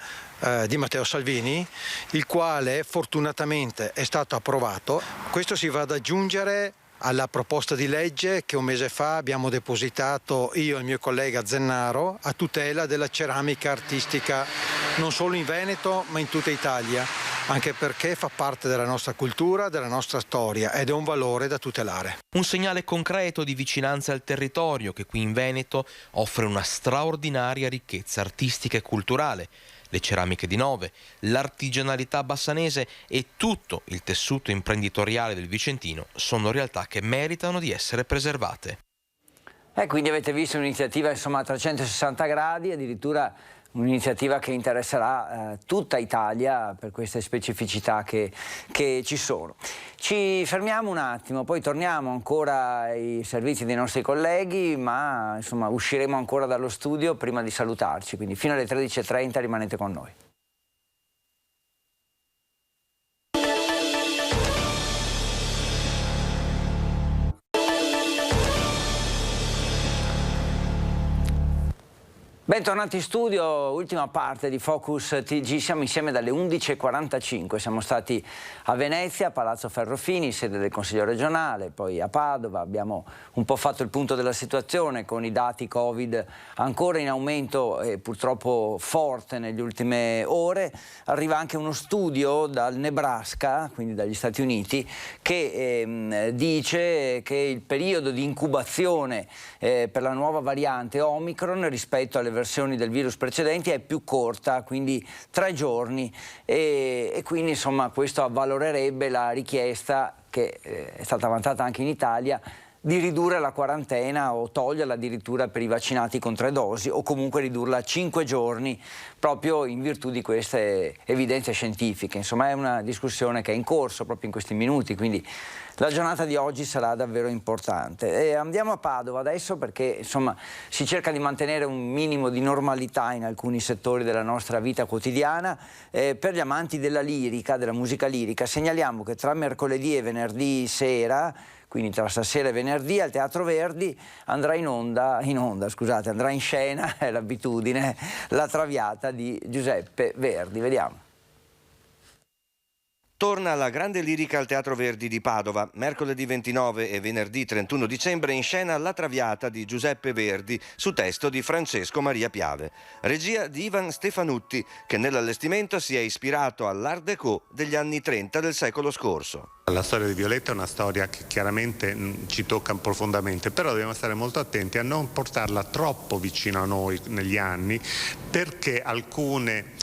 di Matteo Salvini, il quale fortunatamente è stato approvato. Questo si va ad aggiungere alla proposta di legge che un mese fa abbiamo depositato io e il mio collega Zennaro a tutela della ceramica artistica non solo in Veneto ma in tutta Italia, anche perché fa parte della nostra cultura, della nostra storia ed è un valore da tutelare. Un segnale concreto di vicinanza al territorio che qui in Veneto offre una straordinaria ricchezza artistica e culturale. Le ceramiche di Nove, l'artigianalità bassanese e tutto il tessuto imprenditoriale del Vicentino sono realtà che meritano di essere preservate. Quindi avete visto un'iniziativa insomma a 360 gradi, addirittura un'iniziativa che interesserà tutta Italia per queste specificità che ci sono. Ci fermiamo un attimo, poi torniamo ancora ai servizi dei nostri colleghi, ma insomma usciremo ancora dallo studio prima di salutarci, quindi fino alle 13:30 rimanete con noi. Bentornati in studio, ultima parte di Focus TG, siamo insieme dalle 11:45, siamo stati a Venezia, Palazzo Ferrofini, sede del Consiglio regionale, poi a Padova, abbiamo un po' fatto il punto della situazione con i dati Covid ancora in aumento e purtroppo forte nelle ultime ore. Arriva anche uno studio dal Nebraska, quindi dagli Stati Uniti, che dice che il periodo di incubazione per la nuova variante Omicron rispetto alle versioni del virus precedenti è più corta, quindi 3 giorni, e quindi insomma questo avvalorerebbe la richiesta che è stata avanzata anche in Italia di ridurre la quarantena o toglierla addirittura per i vaccinati con 3 dosi o comunque ridurla a 5 giorni proprio in virtù di queste evidenze scientifiche. Insomma, è una discussione che è in corso proprio in questi minuti, quindi la giornata di oggi sarà davvero importante. E andiamo a Padova adesso perché insomma si cerca di mantenere un minimo di normalità in alcuni settori della nostra vita quotidiana. Per gli amanti della lirica, della musica lirica, segnaliamo che tra mercoledì e venerdì sera, quindi tra stasera e venerdì, al Teatro Verdi andrà andrà in scena, è l'abitudine, La Traviata di Giuseppe Verdi. Vediamo. Torna la grande lirica al Teatro Verdi di Padova. Mercoledì 29 e venerdì 31 dicembre in scena La Traviata di Giuseppe Verdi su testo di Francesco Maria Piave. Regia di Ivan Stefanutti, che nell'allestimento si è ispirato all'Art Déco degli anni 30 del secolo scorso. La storia di Violetta è una storia che chiaramente ci tocca profondamente, però dobbiamo stare molto attenti a non portarla troppo vicino a noi negli anni, perché alcune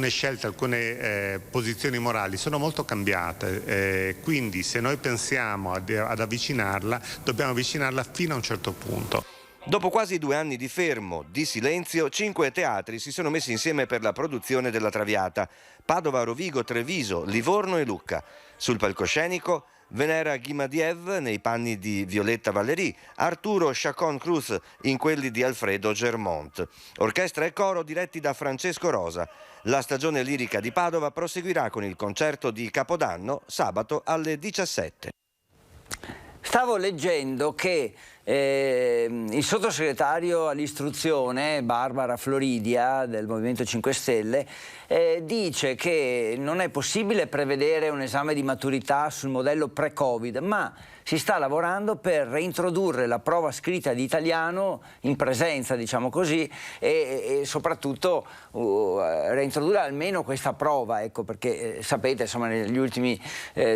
scelte, alcune posizioni morali sono molto cambiate, quindi se noi pensiamo ad avvicinarla, dobbiamo avvicinarla fino a un certo punto. Dopo quasi 2 anni di fermo, di silenzio, 5 teatri si sono messi insieme per la produzione della Traviata: Padova, Rovigo, Treviso, Livorno e Lucca. Sul palcoscenico Venera Ghimadiev nei panni di Violetta Vallery, Arturo Chacon Cruz in quelli di Alfredo Germont. Orchestra e coro diretti da Francesco Rosa. La stagione lirica di Padova proseguirà con il concerto di Capodanno sabato alle 17. Stavo leggendo che il sottosegretario all'istruzione Barbara Floridia del Movimento 5 Stelle dice che non è possibile prevedere un esame di maturità sul modello pre-Covid, ma si sta lavorando per reintrodurre la prova scritta di italiano in presenza, diciamo così, e soprattutto reintrodurre almeno questa prova, ecco, perché sapete, insomma, negli ultimi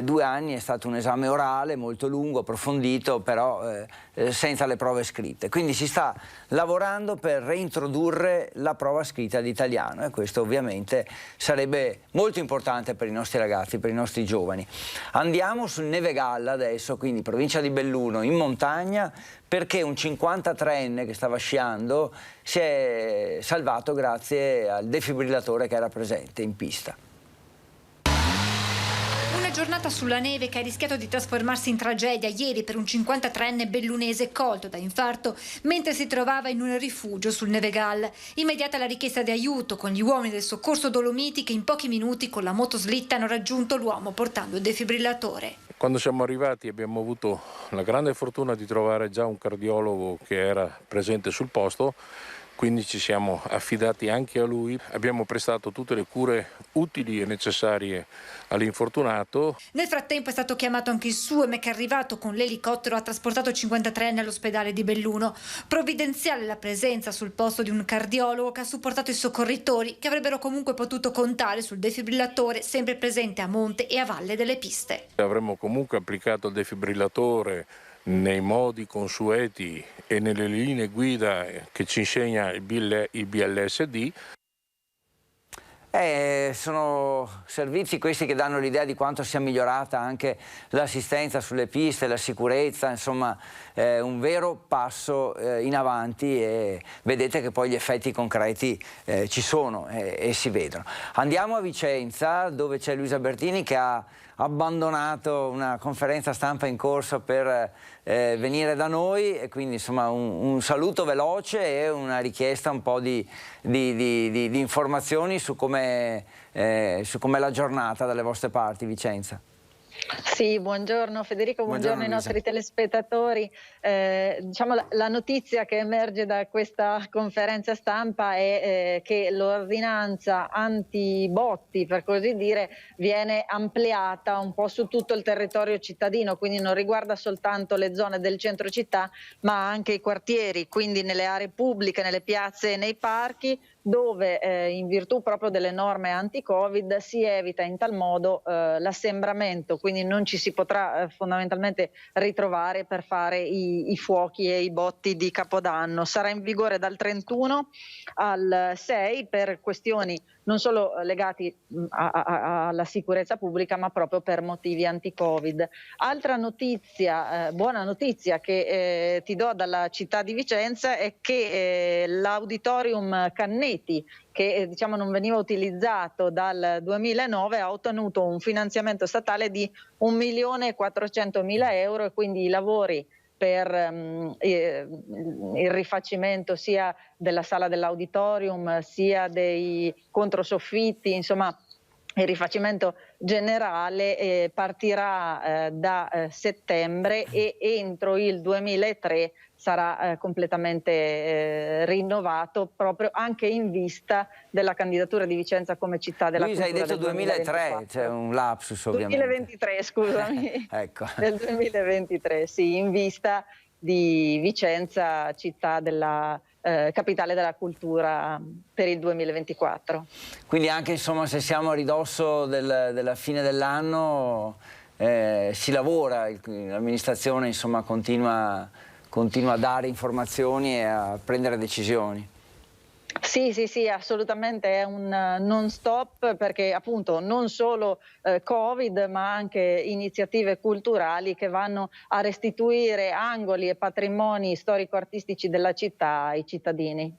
2 anni è stato un esame orale molto lungo, approfondito, però senza le prove scritte. Quindi si sta lavorando per reintrodurre la prova scritta di italiano e questo ovviamente sarebbe molto importante per i nostri ragazzi, per i nostri giovani. Andiamo sul Nevegalla adesso, quindi provincia di Belluno, in montagna, perché un 53enne che stava sciando si è salvato grazie al defibrillatore che era presente in pista. Una giornata sulla neve che ha rischiato di trasformarsi in tragedia ieri per un 53enne bellunese colto da infarto mentre si trovava in un rifugio sul Nevegall. Immediata la richiesta di aiuto con gli uomini del soccorso Dolomiti che in pochi minuti con la motoslitta hanno raggiunto l'uomo portando il defibrillatore. Quando siamo arrivati abbiamo avuto la grande fortuna di trovare già un cardiologo che era presente sul posto, quindi ci siamo affidati anche a lui, abbiamo prestato tutte le cure utili e necessarie all'infortunato. Nel frattempo è stato chiamato anche il SUEM che è arrivato con l'elicottero, ha trasportato il 53enne all'ospedale di Belluno. Provvidenziale la presenza sul posto di un cardiologo che ha supportato i soccorritori che avrebbero comunque potuto contare sul defibrillatore sempre presente a monte e a valle delle piste. Avremmo comunque applicato il defibrillatore nei modi consueti e nelle linee guida che ci insegna il BLSD. Sono servizi questi che danno l'idea di quanto sia migliorata anche l'assistenza sulle piste, la sicurezza, insomma un vero passo in avanti e vedete che poi gli effetti concreti ci sono e si vedono. Andiamo a Vicenza dove c'è Luisa Bertini che ha abbandonato una conferenza stampa in corso per venire da noi e quindi insomma un saluto veloce e una richiesta un po' di informazioni su com'è la giornata dalle vostre parti, Vicenza. Sì, buongiorno Federico, buongiorno ai nostri telespettatori. Diciamo la notizia che emerge da questa conferenza stampa è che l'ordinanza anti-botti, per così dire, viene ampliata un po' su tutto il territorio cittadino, quindi non riguarda soltanto le zone del centro città, ma anche i quartieri, quindi nelle aree pubbliche, nelle piazze e nei parchi, dove in virtù proprio delle norme anti-Covid si evita in tal modo l'assembramento, quindi non ci si potrà fondamentalmente ritrovare per fare i fuochi e i botti di Capodanno. Sarà in vigore dal 31 al 6 per questioni non solo legati alla sicurezza pubblica, ma proprio per motivi anti-Covid. Altra notizia, buona notizia che ti do dalla città di Vicenza è che l'auditorium Canneti, che diciamo non veniva utilizzato dal 2009, ha ottenuto un finanziamento statale di 1.400.000 euro, e quindi i lavori per il rifacimento sia della sala dell'auditorium sia dei controsoffitti, insomma il rifacimento generale partirà da settembre e entro il 2003 sarà completamente rinnovato, proprio anche in vista della candidatura di Vicenza come città della cultura. Luisa, hai detto 2003, c'è un lapsus ovviamente. 2023, scusami. Ecco. Del 2023, sì, in vista di Vicenza, città della capitale della cultura per il 2024. Quindi anche insomma se siamo a ridosso della fine dell'anno si lavora, l'amministrazione insomma continua a dare informazioni e a prendere decisioni. Sì, assolutamente, è un non stop, perché appunto non solo Covid, ma anche iniziative culturali che vanno a restituire angoli e patrimoni storico-artistici della città ai cittadini.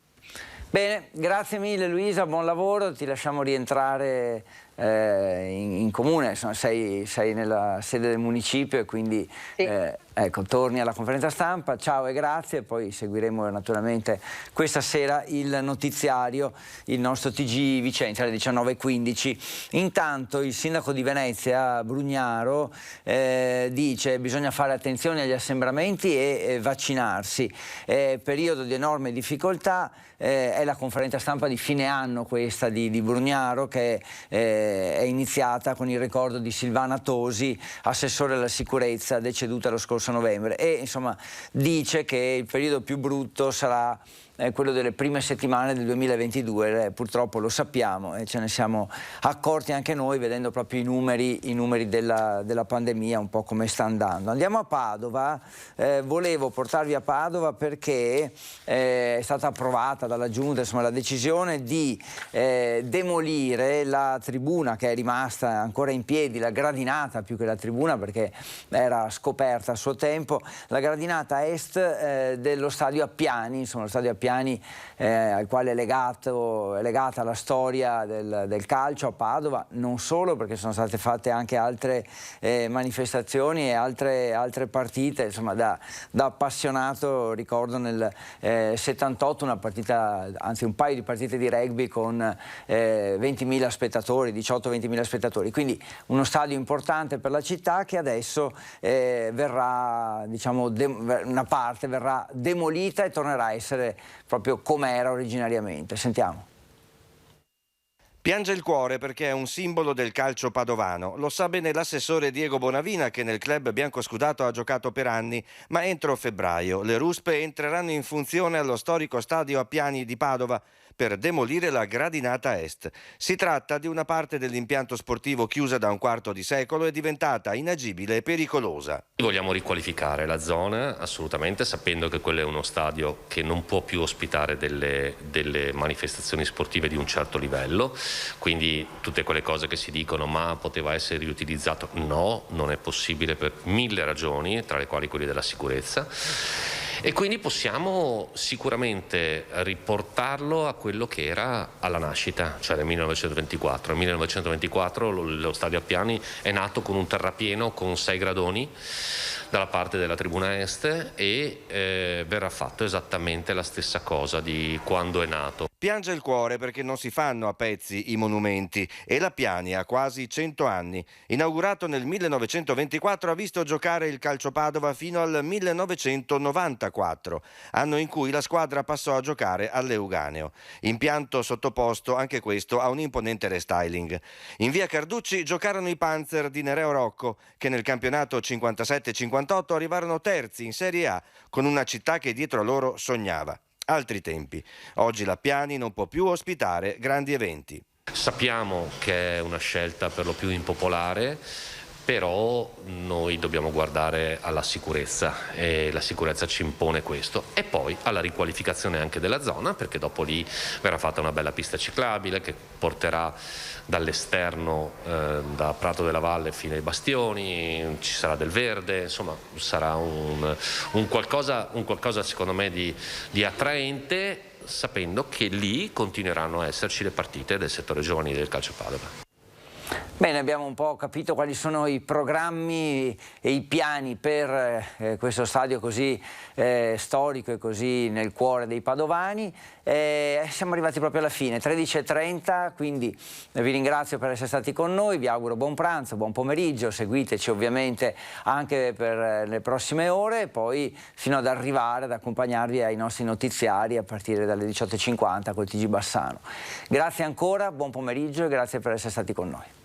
Bene, grazie mille Luisa, buon lavoro, ti lasciamo rientrare in comune, insomma, sei nella sede del municipio e quindi sì. Ecco, torni alla conferenza stampa, ciao e grazie, poi seguiremo naturalmente questa sera il notiziario, il nostro TG Vicenza alle 19:15. Intanto il sindaco di Venezia, Brugnaro, dice bisogna fare attenzione agli assembramenti e vaccinarsi, periodo di enorme difficoltà, è la conferenza stampa di fine anno questa di Brugnaro, che è iniziata con il ricordo di Silvana Tosi, assessore alla sicurezza, deceduta lo scorso novembre, e insomma dice che il periodo più brutto sarà quello delle prime settimane del 2022, purtroppo lo sappiamo e ce ne siamo accorti anche noi vedendo proprio i numeri della pandemia, un po' come sta andando. Andiamo a Padova, volevo portarvi a Padova perché è stata approvata dalla Giunta insomma, la decisione di demolire la tribuna che è rimasta ancora in piedi, la gradinata più che la tribuna perché era scoperta a suo tempo, la gradinata est dello stadio Appiani, insomma lo stadio Appiani al quale è legata la storia del calcio a Padova, non solo perché sono state fatte anche altre manifestazioni e altre partite, insomma da appassionato ricordo nel 78 una partita, anzi un paio di partite di rugby con 20.000 spettatori, 18-20.000 spettatori, quindi uno stadio importante per la città che adesso verrà, diciamo, una parte verrà demolita e tornerà a essere proprio come era originariamente. Sentiamo. Piange il cuore perché è un simbolo del calcio padovano. Lo sa bene l'assessore Diego Bonavina che nel club biancoscudato ha giocato per anni, ma entro febbraio le ruspe entreranno in funzione allo storico stadio Appiani di Padova per demolire la gradinata est. Si tratta di una parte dell'impianto sportivo chiusa da un quarto di secolo e diventata inagibile e pericolosa. Vogliamo riqualificare la zona assolutamente, sapendo che quello è uno stadio che non può più ospitare delle manifestazioni sportive di un certo livello, quindi tutte quelle cose che si dicono ma poteva essere riutilizzato, no, non è possibile per 1000 ragioni, tra le quali quelle della sicurezza. E quindi possiamo sicuramente riportarlo a quello che era alla nascita, cioè nel 1924. Nel 1924 lo stadio Appiani è nato con un terrapieno con 6 gradoni dalla parte della tribuna est e verrà fatto esattamente la stessa cosa di quando è nato. Piange il cuore perché non si fanno a pezzi i monumenti e l'Appiani ha quasi 100 anni. Inaugurato nel 1924 ha visto giocare il calcio Padova fino al 1994, anno in cui la squadra passò a giocare all'Euganeo. Impianto sottoposto anche questo a un imponente restyling. In via Carducci giocarono i Panzer di Nereo Rocco che nel campionato 57-58 arrivarono terzi in Serie A con una città che dietro a loro sognava. Altri tempi. Oggi l'Appiani non può più ospitare grandi eventi. Sappiamo che è una scelta per lo più impopolare, però noi dobbiamo guardare alla sicurezza e la sicurezza ci impone questo, e poi alla riqualificazione anche della zona, perché dopo lì verrà fatta una bella pista ciclabile che porterà dall'esterno da Prato della Valle fino ai bastioni, ci sarà del verde, insomma sarà un qualcosa secondo me di attraente, sapendo che lì continueranno a esserci le partite del settore giovanile del calcio Padova. Bene, abbiamo un po' capito quali sono i programmi e i piani per questo stadio così storico e così nel cuore dei padovani. Siamo arrivati proprio alla fine, 13:30, quindi vi ringrazio per essere stati con noi, vi auguro buon pranzo, buon pomeriggio, seguiteci ovviamente anche per le prossime ore, poi fino ad arrivare ad accompagnarvi ai nostri notiziari a partire dalle 18:50 col TG Bassano. Grazie ancora, buon pomeriggio e grazie per essere stati con noi.